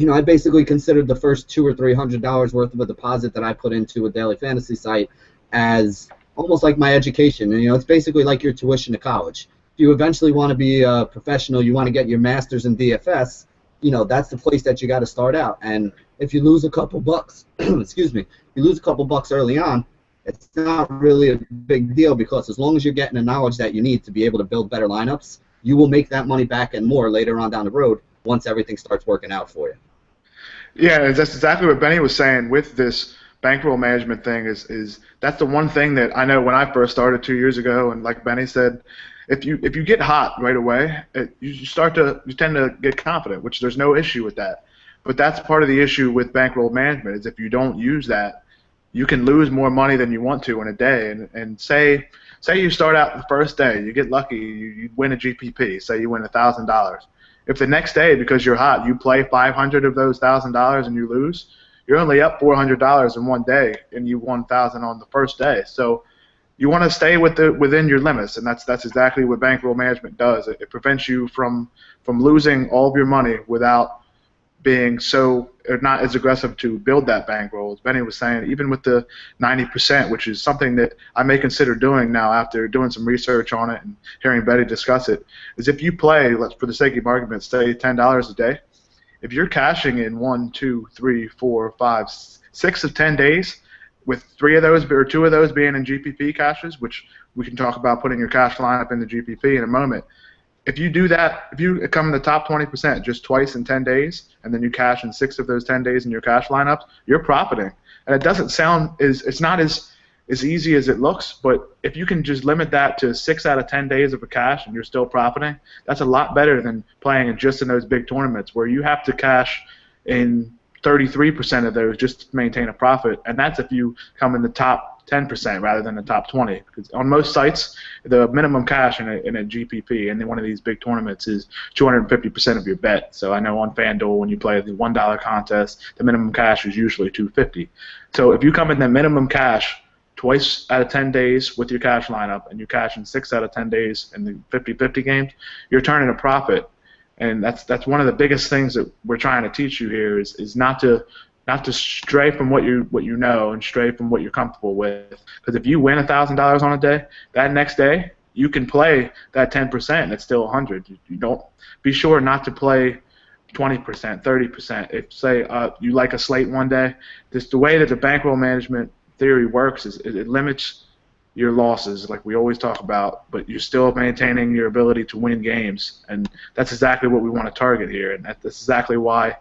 I basically considered the first $200 or $300 worth of a deposit that I put into a daily fantasy site as almost like my education. And, it's basically like your tuition to college. If you eventually want to be a professional, you want to get your master's in DFS, that's the place that you got to start out. And if you lose a couple bucks, excuse me, if you lose a couple bucks early on, it's not really a big deal, because as long as you're getting the knowledge that you need to be able to build better lineups, you will make that money back and more later on down the road once everything starts working out for you. Yeah, that's exactly what Benny was saying with this bankroll management thing is that's the one thing that I know when I first started 2 years ago, and like Benny said, if you get hot right away, you tend to get confident, which there's no issue with that. But that's part of the issue with bankroll management is if you don't use that, you can lose more money than you want to in a day. And say you start out the first day, you get lucky, you win a GPP, say you win $1,000. If the next day, because you're hot, you play 500 of those $1,000 and you lose, you're only up $400 in one day, and you won 1,000 on the first day. So you want to stay within your limits, and that's exactly what bankroll management does. It prevents you from losing all of your money without being so or not as aggressive to build that bankroll. As Benny was saying, even with the 90%, which is something that I may consider doing now after doing some research on it and hearing Betty discuss it, is if you play, let's for the sake of argument, say $10 a day, if you're cashing in 1, 2, 3, 4, 5, 6 of 10 days, with 3 of those or 2 of those being in GPP caches, which we can talk about putting your cash lineup in the GPP in a moment. If you do that, if you come in the top 20% just twice in 10 days, and then you cash in 6 of those 10 days in your cash lineups, you're profiting. And it doesn't sound it's not as easy as it looks, but if you can just limit that to 6 out of 10 days of a cash and you're still profiting, that's a lot better than playing just in those big tournaments where you have to cash in 33% of those just to maintain a profit, and that's if you come in the top 10% rather than the top 20. Because on most sites, the minimum cash in a GPP in one of these big tournaments is 250% of your bet. So I know on FanDuel when you play the $1 contest, the minimum cash is usually $250. So if you come in the minimum cash twice out of 10 days with your cash lineup and you cash in 6 out of 10 days in the 50-50 games, you're turning a profit. And that's one of the biggest things that we're trying to teach you here is not to stray from what you know and stray from what you're comfortable with. Because if you win $1,000 on a day, that next day you can play that 10% and it's still 100. You don't be sure not to play 20%, 30%. If say you like a slate one day, just the way that the bankroll management theory works is it limits your losses, like we always talk about, but you're still maintaining your ability to win games, and that's exactly what we want to target here, and that's exactly why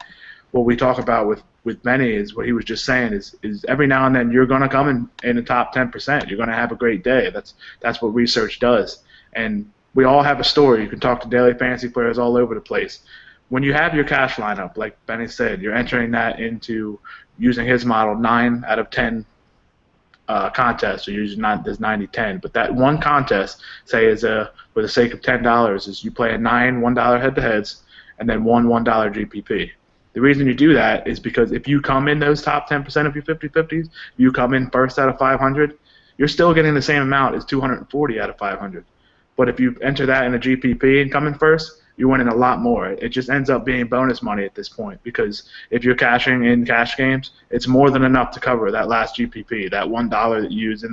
what we talk about with Benny is what he was just saying is every now and then you're going to come in the top 10%. You're going to have a great day. That's what research does, and we all have a story. You can talk to daily fantasy players all over the place. When you have your cash lineup, like Benny said, you're entering that into using his model 9 out of 10 contests, or usually there's 90-10, but that one contest, say, is for the sake of $10, is you play a 9 $1 head-to-heads and then one $1 GPP. The reason you do that is because if you come in those top 10% of your 50-50s, you come in first out of 500, you're still getting the same amount as 240 out of 500. But if you enter that in a GPP and come in first, you're winning a lot more. It just ends up being bonus money at this point, because if you're cashing in cash games, it's more than enough to cover that last GPP, that $1 that you use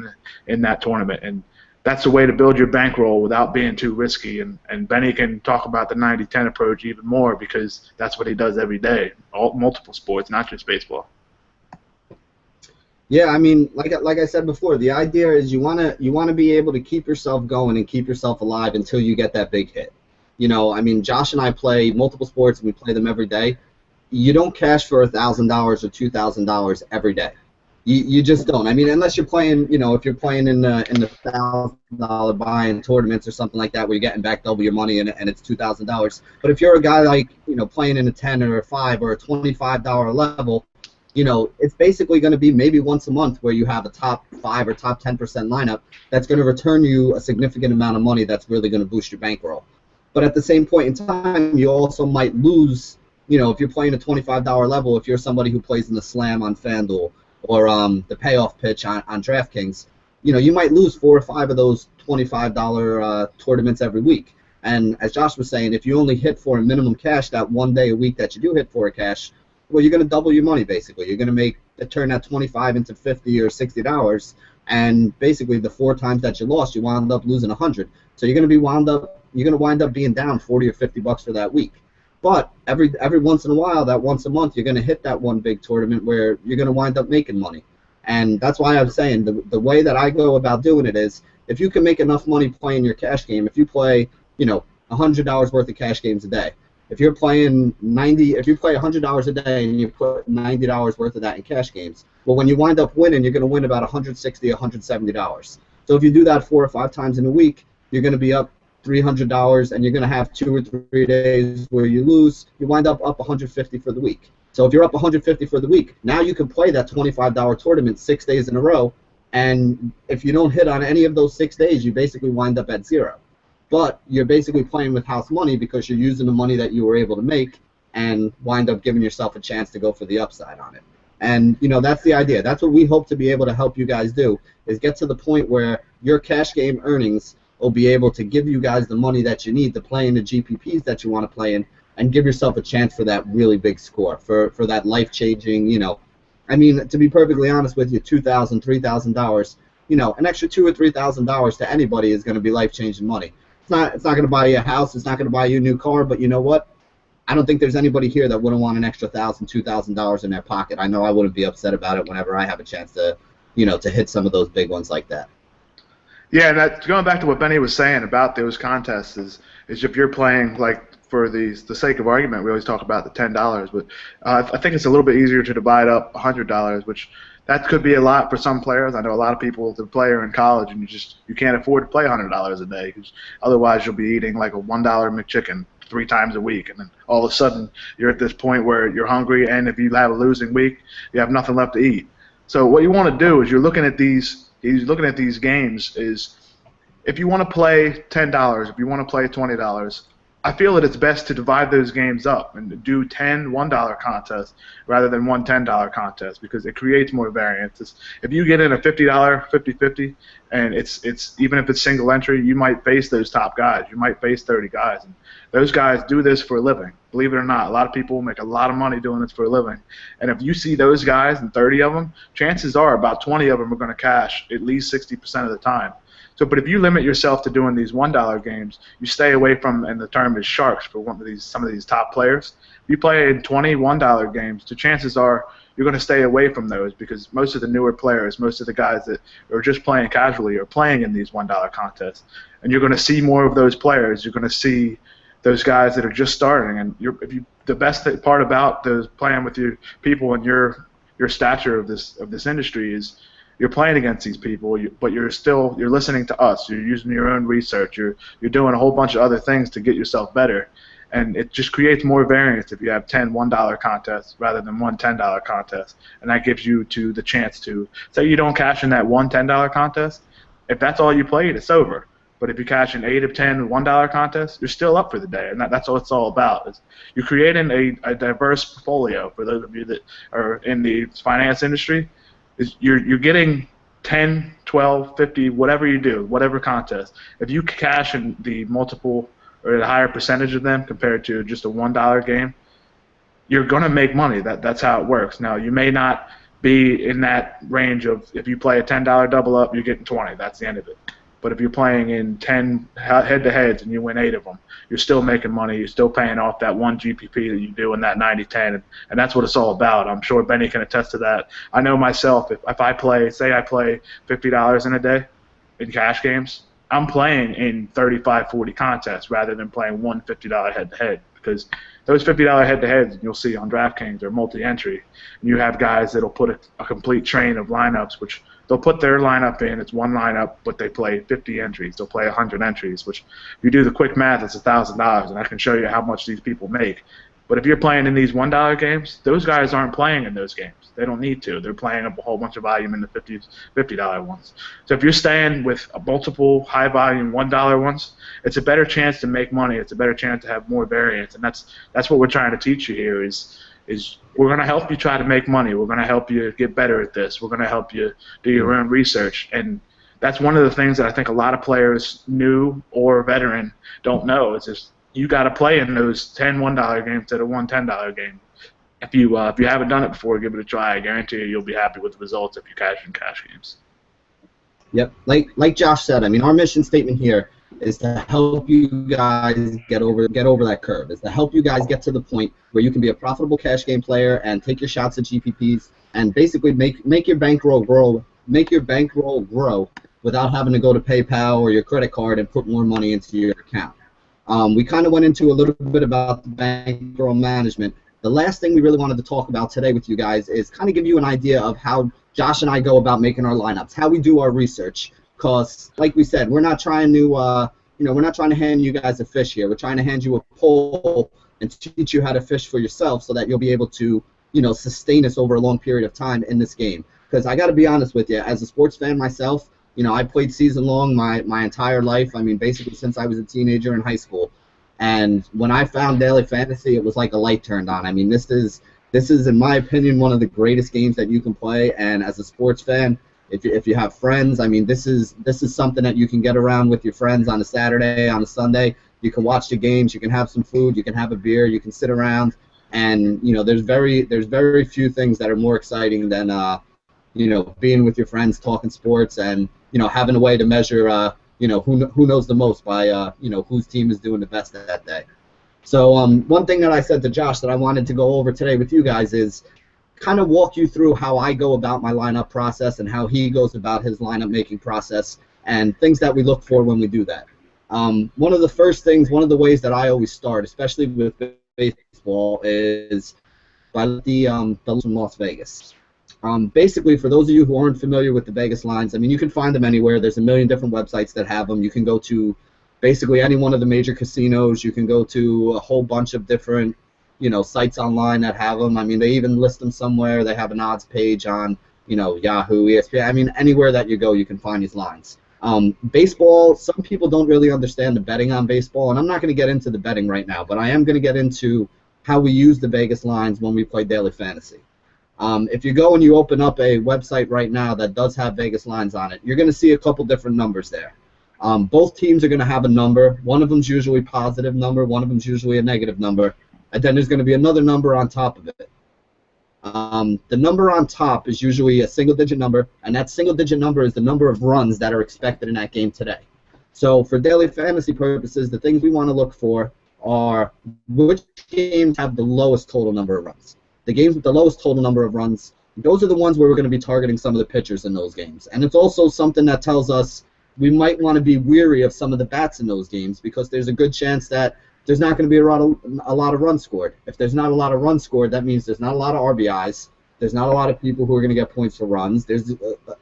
in that tournament. And that's the way to build your bankroll without being too risky. And Benny can talk about the 90-10 approach even more, because that's what he does every day, multiple sports, not just baseball. Yeah, I mean, like I said before, the idea is you wanna be able to keep yourself going and keep yourself alive until you get that big hit. You know, I mean, Josh and I play multiple sports, and we play them every day. You don't cash for $1,000 or $2,000 every day. You just don't. I mean, unless you're playing, you know, if you're playing in the $1,000 buy-in tournaments or something like that, where you're getting back double your money and it's $2,000. But if you're a guy like, you know, playing in a 10 or a 5 or a $25 level, you know, it's basically going to be maybe once a month where you have a top 5 or top 10% lineup that's going to return you a significant amount of money that's really going to boost your bankroll. But at the same point in time, you also might lose, you know, if you're playing a $25 level, if you're somebody who plays in the Slam on FanDuel or the payoff pitch on DraftKings, you know, you might lose 4 or 5 of those $25 tournaments every week. And as Josh was saying, if you only hit for a minimum cash that one day a week that you do hit for a cash, well, you're going to double your money, basically. You're going to turn that 25 into $50 or $60, and basically the 4 times that you lost, you wound up losing 100. So you're going to wind up being down $40 or $50 for that week. But every once in a while, that once a month, you're going to hit that one big tournament where you're going to wind up making money. And that's why I'm saying the way that I go about doing it is, if you can make enough money playing your cash game, if you play, you know, $100 worth of cash games a day, if you're playing if you play $100 a day and you put $90 worth of that in cash games, well, when you wind up winning, you're going to win about $160, $170. So if you do that 4 or 5 times in a week, you're going to be up $300, and you're going to have 2 or 3 days where you lose. You wind up $150 for the week. So if you're up $150 for the week, now you can play that $25 tournament 6 days in a row, and if you don't hit on any of those 6 days, you basically wind up at zero. But you're basically playing with house money because you're using the money that you were able to make and wind up giving yourself a chance to go for the upside on it. And, that's the idea. That's what we hope to be able to help you guys do, is get to the point where your cash game earnings will be able to give you guys the money that you need to play in the GPPs that you want to play in, and give yourself a chance for that really big score, for that life-changing, I mean, to be perfectly honest with you, $2,000, $3,000, an extra $2,000 or $3,000 to anybody is going to be life-changing money. It's not going to buy you a house, it's not going to buy you a new car, but you know what? I don't think there's anybody here that wouldn't want an extra $1,000, $2,000 in their pocket. I know I wouldn't be upset about it whenever I have a chance to, to hit some of those big ones like that. Yeah, and going back to what Benny was saying about those contests is if you're playing, like, for the sake of argument, we always talk about the $10, but I think it's a little bit easier to divide up $100, which that could be a lot for some players. I know a lot of people that play are in college, and you can't afford to play $100 a day, because otherwise you'll be eating like a $1 McChicken 3 times a week, and then all of a sudden you're at this point where you're hungry, and if you have a losing week, you have nothing left to eat. So what you want to do is you're looking at these games is, if you want to play $10, if you want to play $20, I feel that it's best to divide those games up and do 10 $1 contests rather than one $10 contest, because it creates more variance. If you get in a $50 50-50, and it's even if it's single entry, you might face those top guys. You might face 30 guys, and those guys do this for a living. Believe it or not, a lot of people make a lot of money doing this for a living. And if you see those guys and 30 of them, chances are about 20 of them are going to cash at least 60% of the time. So, but if you limit yourself to doing these $1 games, you stay away from, and the term is sharks for some of these top players. If you play in 20 $1 games, the chances are you're going to stay away from those, because most of the newer players, most of the guys that are just playing casually are playing in these $1 contests. And you're going to see more of those players. You're going to see those guys that are just starting. And the best part about playing with your people and your stature of this industry is, you're playing against these people, but you're listening to us. You're using your own research. You're doing a whole bunch of other things to get yourself better, and it just creates more variance if you have 10 $1 contests rather than one $10 contest, and that gives you the chance to say you don't cash in that one $10 contest. If that's all you played, it's over. But if you cash in 8 of 10 $1 contests, you're still up for the day, and that's what it's all about. You're creating a diverse portfolio for those of you that are in the finance industry. You're getting 10, 12, 50, whatever you do, whatever contest. If you cash in the multiple or a higher percentage of them compared to just a $1 game, you're going to make money. That's how it works. Now, you may not be in that range of, if you play a $10 double up, you're getting 20. That's the end of it. But if you're playing in 10 head-to-heads and you win 8 of them, you're still making money. You're still paying off that one GPP that you do in that 90-10, and that's what it's all about. I'm sure Benny can attest to that. I know myself, if I play, say I play $50 in a day in cash games, I'm playing in 35, 40 contests rather than playing one $50 head-to-head, because those $50 head-to-heads you'll see on DraftKings are multi-entry. And you have guys that'll put a complete train of lineups, which they'll put their lineup in. It's one lineup, but they play 50 entries. They'll play 100 entries, which if you do the quick math, it's $1,000, and I can show you how much these people make. But if you're playing in these $1 games, those guys aren't playing in those games. They don't need to. They're playing a whole bunch of volume in the $50 ones. So if you're staying with multiple high-volume $1 ones, it's a better chance to make money. It's a better chance to have more variance, and that's what we're trying to teach you here is we're going to help you try to make money. We're going to help you get better at this. We're going to help you do your own research. And that's one of the things that I think a lot of players, new or veteran, don't know. It's just you got to play in those 10 $1 games instead of one $10 game. If you haven't done it before, give it a try. I guarantee you'll be happy with the results if you cash in cash games. Yep. Like Josh said, I mean, our mission statement here is to help you guys get over that curve. Is to help you guys get to the point where you can be a profitable cash game player and take your shots at GPPs and basically make your bankroll grow. Make your bankroll grow without having to go to PayPal or your credit card and put more money into your account. We kind of went into a little bit about the bankroll management. The last thing we really wanted to talk about today with you guys is kind of give you an idea of how Josh and I go about making our lineups, how we do our research. Because, like we said, we're not trying to, we're not trying to hand you guys a fish here. We're trying to hand you a pole and teach you how to fish for yourself so that you'll be able to, sustain us over a long period of time in this game. Because I got to be honest with you, as a sports fan myself, I played season long my entire life. I mean, basically since I was a teenager in high school. And when I found Daily Fantasy, it was like a light turned on. I mean, this is, in my opinion, one of the greatest games that you can play. And as a sports fan, if you have friends, I mean, this is something that you can get around with your friends on a Saturday, on a Sunday. You can watch the games, you can have some food, you can have a beer, you can sit around, and there's very few things that are more exciting than being with your friends, talking sports, and having a way to measure who knows the most by whose team is doing the best that day. So one thing that I said to Josh that I wanted to go over today with you guys is kind of walk you through how I go about my lineup process and how he goes about his lineup making process and things that we look for when we do that. One of the ways that I always start, especially with baseball, is by the from Las Vegas. Basically, for those of you who aren't familiar with the Vegas lines, I mean, you can find them anywhere. There's a million different websites that have them. You can go to basically any one of the major casinos. You can go to a whole bunch of different sites online that have them. I mean, they even list them somewhere. They have an odds page on, Yahoo, ESPN. I mean, anywhere that you go, you can find these lines. Baseball, some people don't really understand the betting on baseball, and I'm not going to get into the betting right now, but I am going to get into how we use the Vegas lines when we play daily fantasy. If you go and you open up a website right now that does have Vegas lines on it, you're going to see a couple different numbers there. Both teams are going to have a number. One of them is usually a positive number, one of them is usually a negative number. And then there's going to be another number on top of it. The number on top is usually a single-digit number, and that single-digit number is the number of runs that are expected in that game today. So for daily fantasy purposes, the things we want to look for are which games have the lowest total number of runs. The games with the lowest total number of runs, those are the ones where we're going to be targeting some of the pitchers in those games. And it's also something that tells us we might want to be weary of some of the bats in those games because there's a good chance that there's not going to be a lot of runs scored. If there's not a lot of runs scored, that means there's not a lot of RBIs. There's not a lot of people who are going to get points for runs. There's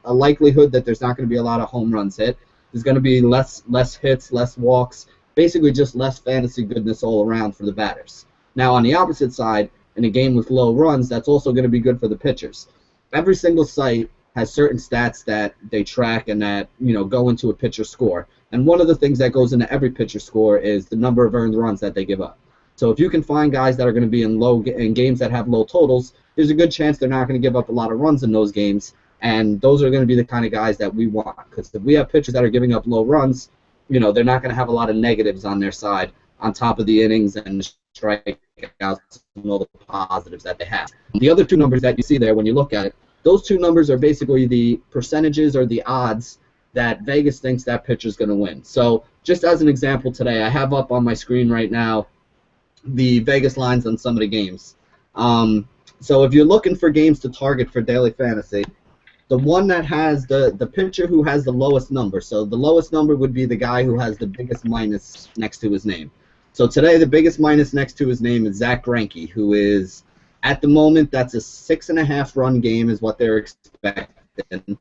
a likelihood that there's not going to be a lot of home runs hit. There's going to be less hits, less walks, basically just less fantasy goodness all around for the batters. Now, on the opposite side, in a game with low runs, that's also going to be good for the pitchers. Every single site has certain stats that they track and that go into a pitcher's score. And one of the things that goes into every pitcher score is the number of earned runs that they give up. So if you can find guys that are going to be in games that have low totals, there's a good chance they're not going to give up a lot of runs in those games, and those are going to be the kind of guys that we want. Because if we have pitchers that are giving up low runs, they're not going to have a lot of negatives on their side on top of the innings and strikeouts and all the positives that they have. The other two numbers that you see there when you look at it, those two numbers are basically the percentages or the odds that Vegas thinks that pitcher's going to win. So just as an example today, I have up on my screen right now the Vegas lines on some of the games. So if you're looking for games to target for daily fantasy, the one that has the pitcher who has the lowest number, so the lowest number would be the guy who has the biggest minus next to his name. So today the biggest minus next to his name is Zack Greinke, who is, at the moment, that's a 6.5 run game is what they're expecting.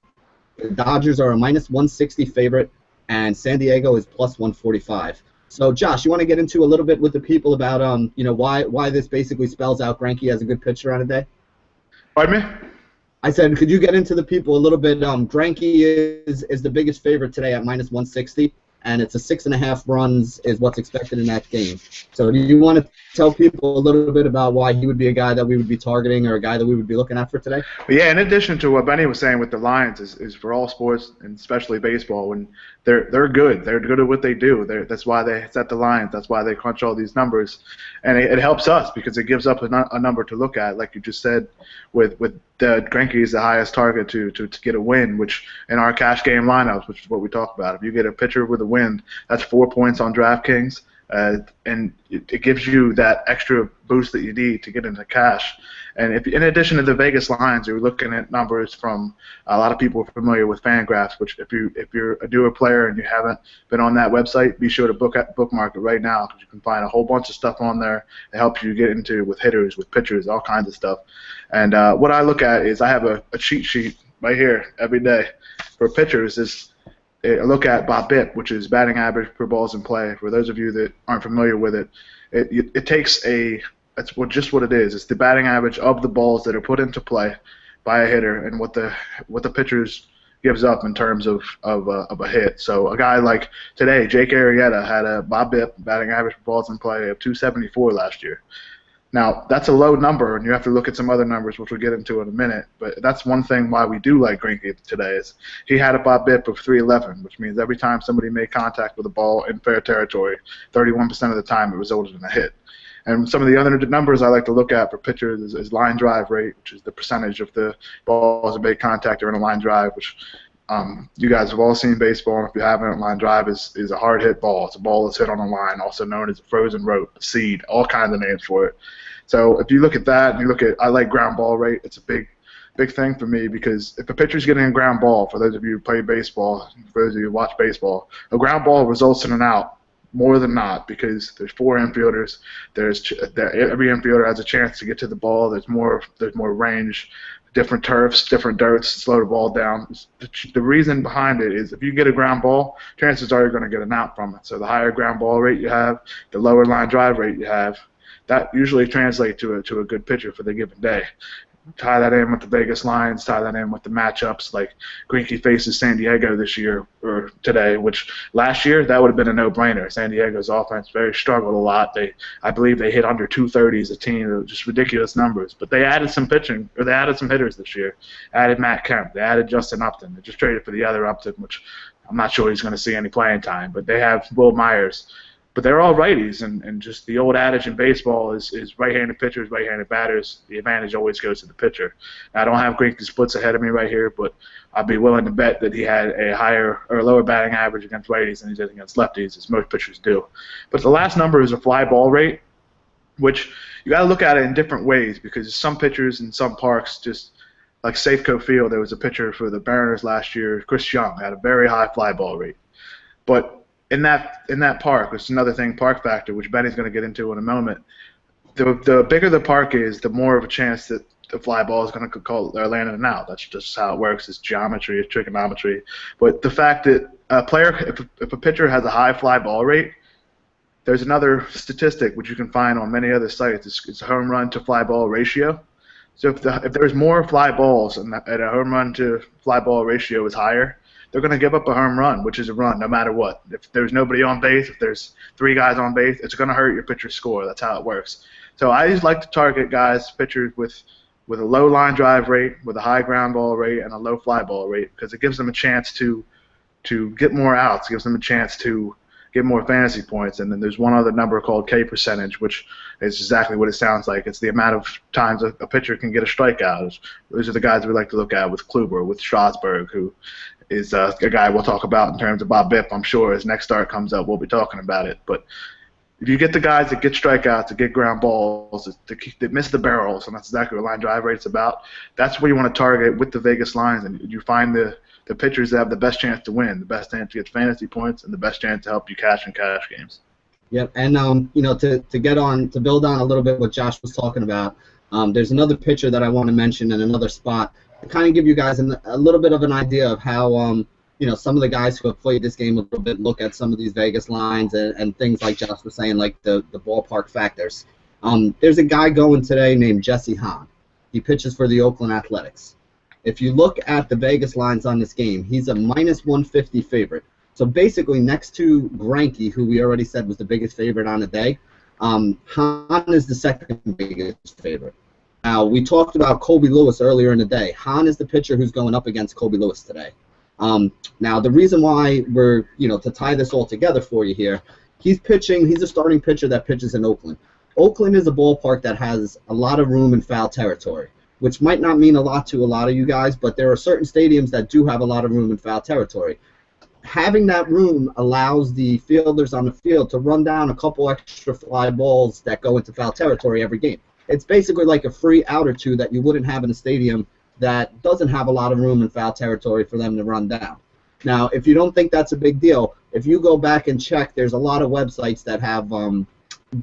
The Dodgers are a minus 160 favorite, and San Diego is plus 145. So, Josh, you want to get into a little bit with the people about why this basically spells out Greinke as a good pitcher on a day? Pardon me? I said, could you get into the people a little bit? Greinke is the biggest favorite today at minus 160, and it's a 6.5 runs is what's expected in that game. So do you want to tell people a little bit about why he would be a guy that we would be targeting or a guy that we would be looking at for today? Yeah, in addition to what Benny was saying with the Lions, is for all sports, and especially baseball, when they're good. They're good at what they do. That's why they set the lines. That's why they crunch all these numbers. And it helps us because it gives up a number to look at. Like you just said, with Greinke is the highest target to get a win, which in our cash game lineups, which is what we talk about. If you get a pitcher with a win, that's 4 points on DraftKings. and it gives you that extra boost that you need to get into cash. And if, in addition to the Vegas lines, you're looking at numbers from a lot of people are familiar with Fangraphs, which if you're a newer player and you haven't been on that website, be sure to bookmark it right now, because you can find a whole bunch of stuff on there that helps you get into with hitters, with pitchers, all kinds of stuff. And what I look at is I have a cheat sheet right here every day for pitchers. I look at BABIP, which is batting average per balls in play. For those of you that aren't familiar with it, it takes that's just what it is. It's the batting average of the balls that are put into play by a hitter and what the pitchers gives up in terms of a hit. So a guy like today, Jake Arrieta, had a BABIP, batting average per balls in play, of 274 last year. Now, that's a low number, and you have to look at some other numbers, which we'll get into in a minute. But that's one thing why we do like Greinke today is he had a BABIP of 311, which means every time somebody made contact with a ball in fair territory, 31% of the time it resulted in a hit. And some of the other numbers I like to look at for pitchers is line drive rate, which is the percentage of the balls that make contact during a line drive, which you guys have all seen baseball, and if you haven't, line drive is a hard hit ball. It's a ball that's hit on a line, also known as a frozen rope, a seed, all kinds of names for it. So if you look at that, and you look at, I like ground ball rate. It's a big thing for me, because if a pitcher's getting a ground ball, for those of you who play baseball, for those of you who watch baseball, a ground ball results in an out more than not, because there's 4 infielders. Every infielder has a chance to get to the ball. There's more range, different turfs, different dirts, slow the ball down. The reason behind it is if you get a ground ball, chances are you're going to get an out from it. So the higher ground ball rate you have, the lower line drive rate you have, that usually translates to a good pitcher for the given day. Tie that in with the Vegas lines, tie that in with the matchups, like Greinke faces San Diego this year, or today, which last year that would have been a no-brainer. San Diego's offense very struggled a lot. I believe they hit under 230 as a team, just ridiculous numbers. But they added some pitching, or they added some hitters this year. Added Matt Kemp, they added Justin Upton. They just traded for the other Upton, which I'm not sure he's going to see any playing time. But they have Will Myers. But they're all righties, and just the old adage in baseball is right-handed pitchers, right-handed batters, the advantage always goes to the pitcher. Now, I don't have Greinke splits ahead of me right here, but I'd be willing to bet that he had a higher or lower batting average against righties than he did against lefties, as most pitchers do. But the last number is a fly ball rate, which you got to look at it in different ways, because some pitchers in some parks, just like Safeco Field, there was a pitcher for the Mariners last year, Chris Young, had a very high fly ball rate. But in that park, it's another thing, park factor, which Benny's going to get into in a moment. The bigger the park is, the more of a chance that the fly ball is going to land in and out. That's just how it works. It's geometry, it's trigonometry. But the fact that a player, if a pitcher has a high fly ball rate, there's another statistic which you can find on many other sites. It's a home run to fly ball ratio. So if there's more fly balls and a home run to fly ball ratio is higher, they're going to give up a home run, which is a run no matter what. If there's nobody on base, if there's 3 guys on base, it's going to hurt your pitcher's score. That's how it works. So I just like to target pitchers with a low line drive rate, with a high ground ball rate, and a low fly ball rate, because it gives them a chance to get more outs, gives them a chance to get more fantasy points. And then there's one other number called K percentage, which is exactly what it sounds like. It's the amount of times a pitcher can get a strikeout. Those are the guys we like to look at with Kluber, with Strasburg, who is a guy we'll talk about in terms of BABIP. I'm sure as next start comes up, we'll be talking about it. But if you get the guys that get strikeouts, that get ground balls, that miss the barrels, and that's exactly what line drive rate's about, that's where you want to target with the Vegas lines, and you find the pitchers that have the best chance to win, the best chance to get fantasy points, and the best chance to help you cash in cash games. Yep, and to build on a little bit what Josh was talking about, there's another pitcher that I want to mention in another spot to kind of give you guys a little bit of an idea of how some of the guys who have played this game a little bit look at some of these Vegas lines and things like Josh was saying, like the ballpark factors. There's a guy going today named Jesse Hahn. He pitches for the Oakland Athletics. If you look at the Vegas lines on this game, he's a -150 favorite. So basically, next to Greinke, who we already said was the biggest favorite on the day, Hahn is the second biggest favorite. Now, we talked about Colby Lewis earlier in the day. Hahn is the pitcher who's going up against Colby Lewis today. Now, the reason why we're, to tie this all together for you here, he's a starting pitcher that pitches in Oakland. Oakland is a ballpark that has a lot of room in foul territory, which might not mean a lot to a lot of you guys, but there are certain stadiums that do have a lot of room in foul territory. having that room allows the fielders on the field to run down a couple extra fly balls that go into foul territory every game. It's basically like a free out or two that you wouldn't have in a stadium that doesn't have a lot of room in foul territory for them to run down. Now, if you don't think that's a big deal, if you go back and check, there's a lot of websites that have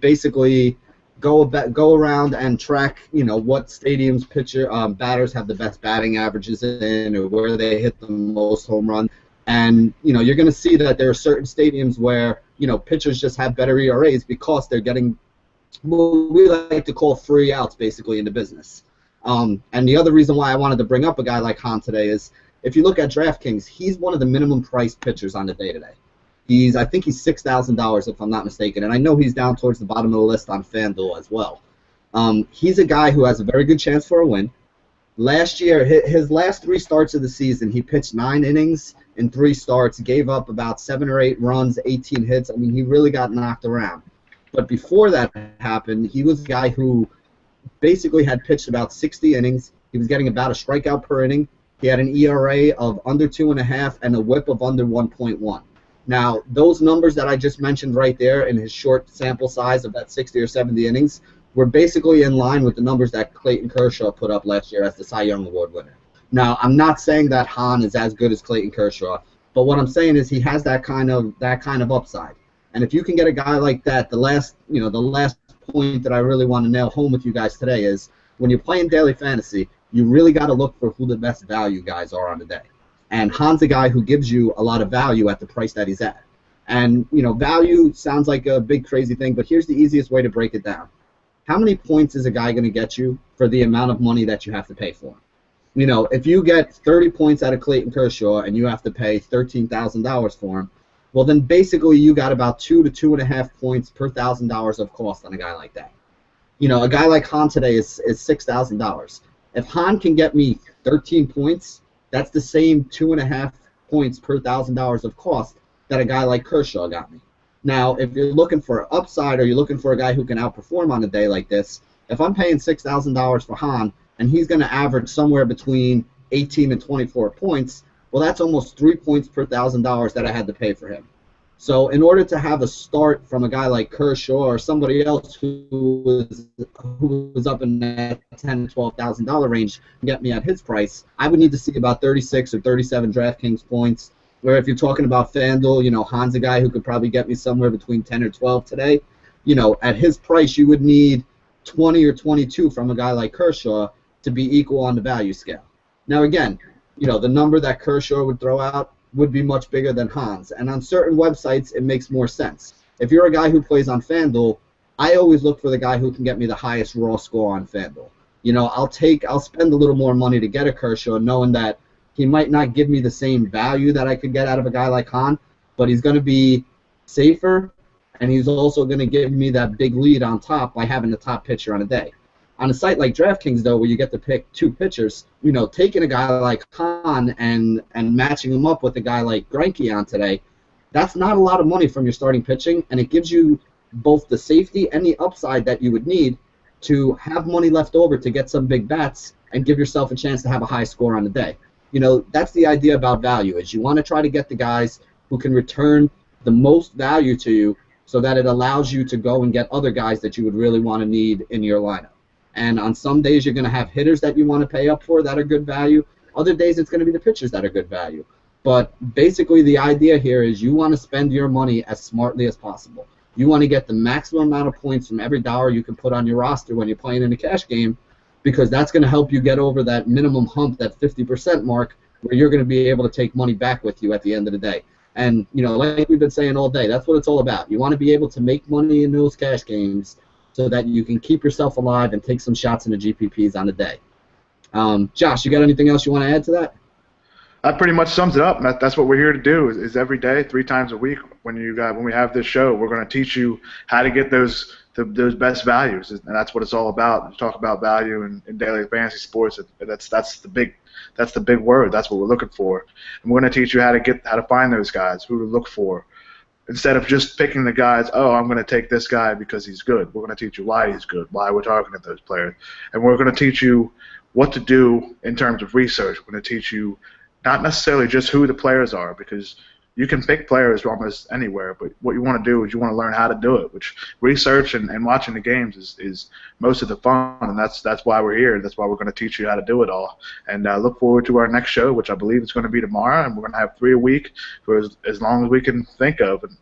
basically go around and track, what stadiums batters have the best batting averages in, or where they hit the most home runs. And, you're going to see that there are certain stadiums where, pitchers just have better ERAs because they're getting what we like to call free outs, basically, in the business. And the other reason why I wanted to bring up a guy like Hahn today is, if you look at DraftKings, he's one of the minimum priced pitchers on the day today. I think he's $6,000 if I'm not mistaken, and I know he's down towards the bottom of the list on FanDuel as well. He's a guy who has a very good chance for a win. Last year, his last 3 starts of the season, he pitched 9 innings in 3 starts, gave up about 7 or 8 runs, 18 hits. I mean, he really got knocked around. But before that happened, he was a guy who basically had pitched about 60 innings. He was getting about a strikeout per inning. He had an ERA of under 2.5 and a WHIP of under 1.1. Now, those numbers that I just mentioned right there in his short sample size of that 60 or 70 innings were basically in line with the numbers that Clayton Kershaw put up last year as the Cy Young Award winner. Now, I'm not saying that Hahn is as good as Clayton Kershaw, but what I'm saying is he has that kind of upside. And if you can get a guy like that, the last point that I really want to nail home with you guys today is when you're playing daily fantasy, you really got to look for who the best value guys are on the day. And Hahn's a guy who gives you a lot of value at the price that he's at. And, value sounds like a big crazy thing, but here's the easiest way to break it down. How many points is a guy going to get you for the amount of money that you have to pay for him? If you get 30 points out of Clayton Kershaw and you have to pay $13,000 for him, well, then basically you got about 2 to 2.5 points per $1,000 of cost on a guy like that. A guy like Hahn today is $6,000. If Hahn can get me 13 points, that's the same 2.5 points per $1,000 of cost that a guy like Kershaw got me. Now, if you're looking for upside or you're looking for a guy who can outperform on a day like this, if I'm paying $6,000 for Hahn and he's going to average somewhere between 18 and 24 points, well, that's almost 3 points per $1,000 that I had to pay for him. So in order to have a start from a guy like Kershaw or somebody else who was up in that $10,000 to $12,000 range and get me at his price, I would need to see about 36 or 37 DraftKings points. Where if you're talking about FanDuel, Hahn's a guy who could probably get me somewhere between 10 or 12 today. At his price, you would need 20 or 22 from a guy like Kershaw to be equal on the value scale. Now, again, the number that Kershaw would throw out would be much bigger than Hahn's. And on certain websites, it makes more sense. If you're a guy who plays on FanDuel, I always look for the guy who can get me the highest raw score on FanDuel. I'll spend a little more money to get a Kershaw, knowing that he might not give me the same value that I could get out of a guy like Hahn, but he's going to be safer, and he's also going to give me that big lead on top by having the top pitcher on a day. On a site like DraftKings, though, where you get to pick 2 pitchers, taking a guy like Hahn and matching him up with a guy like Greinke on today, that's not a lot of money from your starting pitching, and it gives you both the safety and the upside that you would need to have money left over to get some big bats and give yourself a chance to have a high score on the day. That's the idea about value, is you want to try to get the guys who can return the most value to you so that it allows you to go and get other guys that you would really want to need in your lineup. And on some days you're going to have hitters that you want to pay up for that are good value. Other days it's going to be the pitchers that are good value. But basically the idea here is you want to spend your money as smartly as possible. You want to get the maximum amount of points from every dollar you can put on your roster when you're playing in a cash game, because that's going to help you get over that minimum hump, that 50% mark, where you're going to be able to take money back with you at the end of the day. And, like we've been saying all day, that's what it's all about. You want to be able to make money in those cash games so that you can keep yourself alive and take some shots in the GPPs on the day. Josh, you got anything else you want to add to that? That pretty much sums it up. That's what we're here to do. Is every day, 3 times a week, when we have this show, we're going to teach you how to get those best values, and that's what it's all about. We talk about value in daily fantasy sports. That's the big word. That's what we're looking for, and we're going to teach you how to find those guys, who to look for, instead of just picking the guys. Oh, I'm going to take this guy because he's good. We're going to teach you why he's good, why we're talking to those players, and we're going to teach you what to do in terms of research. We're going to teach you not necessarily just who the players are, because you can pick players almost anywhere, but what you want to do is you want to learn how to do it, which research and watching the games is most of the fun, and that's why we're here. That's why we're going to teach you how to do it all. And look forward to our next show, which I believe is going to be tomorrow, and we're going to have 3 a week for as long as we can think of. And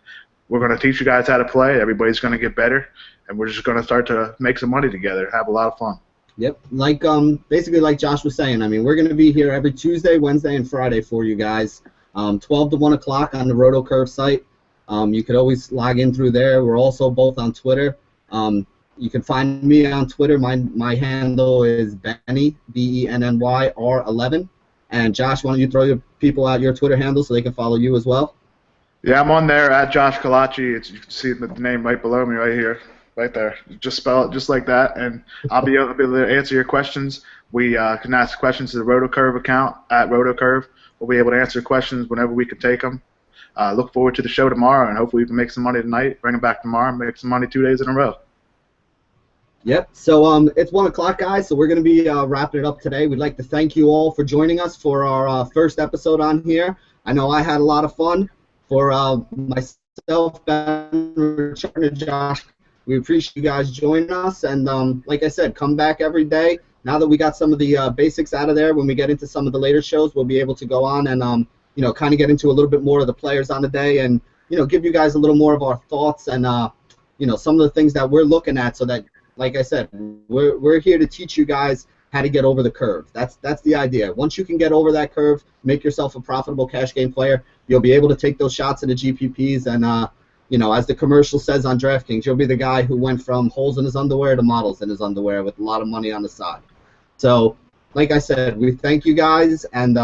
we're going to teach you guys how to play. Everybody's going to get better, and we're just going to start to make some money together, have a lot of fun. Yep, like basically like Josh was saying, I mean, we're going to be here every Tuesday, Wednesday, and Friday for you guys. 12 to 1 o'clock on the RotoCurve site. You could always log in through there. We're also both on Twitter. You can find me on Twitter. My handle is Benny, BENNY R11. And Josh, why don't you throw your people out your Twitter handle so they can follow you as well? Yeah, I'm on there at Josh Kalachi. You can see the name right below me right here, right there. Just spell it just like that, and I'll be able to answer your questions. We can ask questions to the RotoCurve account at RotoCurve. We'll be able to answer questions whenever we can take them. Look forward to the show tomorrow, and hopefully we can make some money tonight, bring it back tomorrow, and make some money 2 days in a row. Yep. So it's 1 o'clock, guys, so we're going to be wrapping it up today. We'd like to thank you all for joining us for our first episode on here. I know I had a lot of fun. For myself, Ben, Richard, and Josh, we appreciate you guys joining us. And like I said, come back every day. Now that we got some of the basics out of there, when we get into some of the later shows, we'll be able to go on and kind of get into a little bit more of the players on the day, and give you guys a little more of our thoughts and some of the things that we're looking at, so that, like I said, we're here to teach you guys how to get over the curve. That's the idea. Once you can get over that curve, make yourself a profitable cash game player, you'll be able to take those shots into GPPs, and as the commercial says on DraftKings, you'll be the guy who went from holes in his underwear to models in his underwear with a lot of money on the side. So, like I said, we thank you guys, and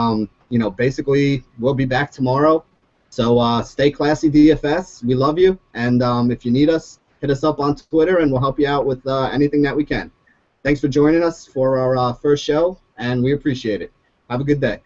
basically we'll be back tomorrow. So stay classy, DFS. We love you, and if you need us, hit us up on Twitter, and we'll help you out with anything that we can. Thanks for joining us for our first show, and we appreciate it. Have a good day.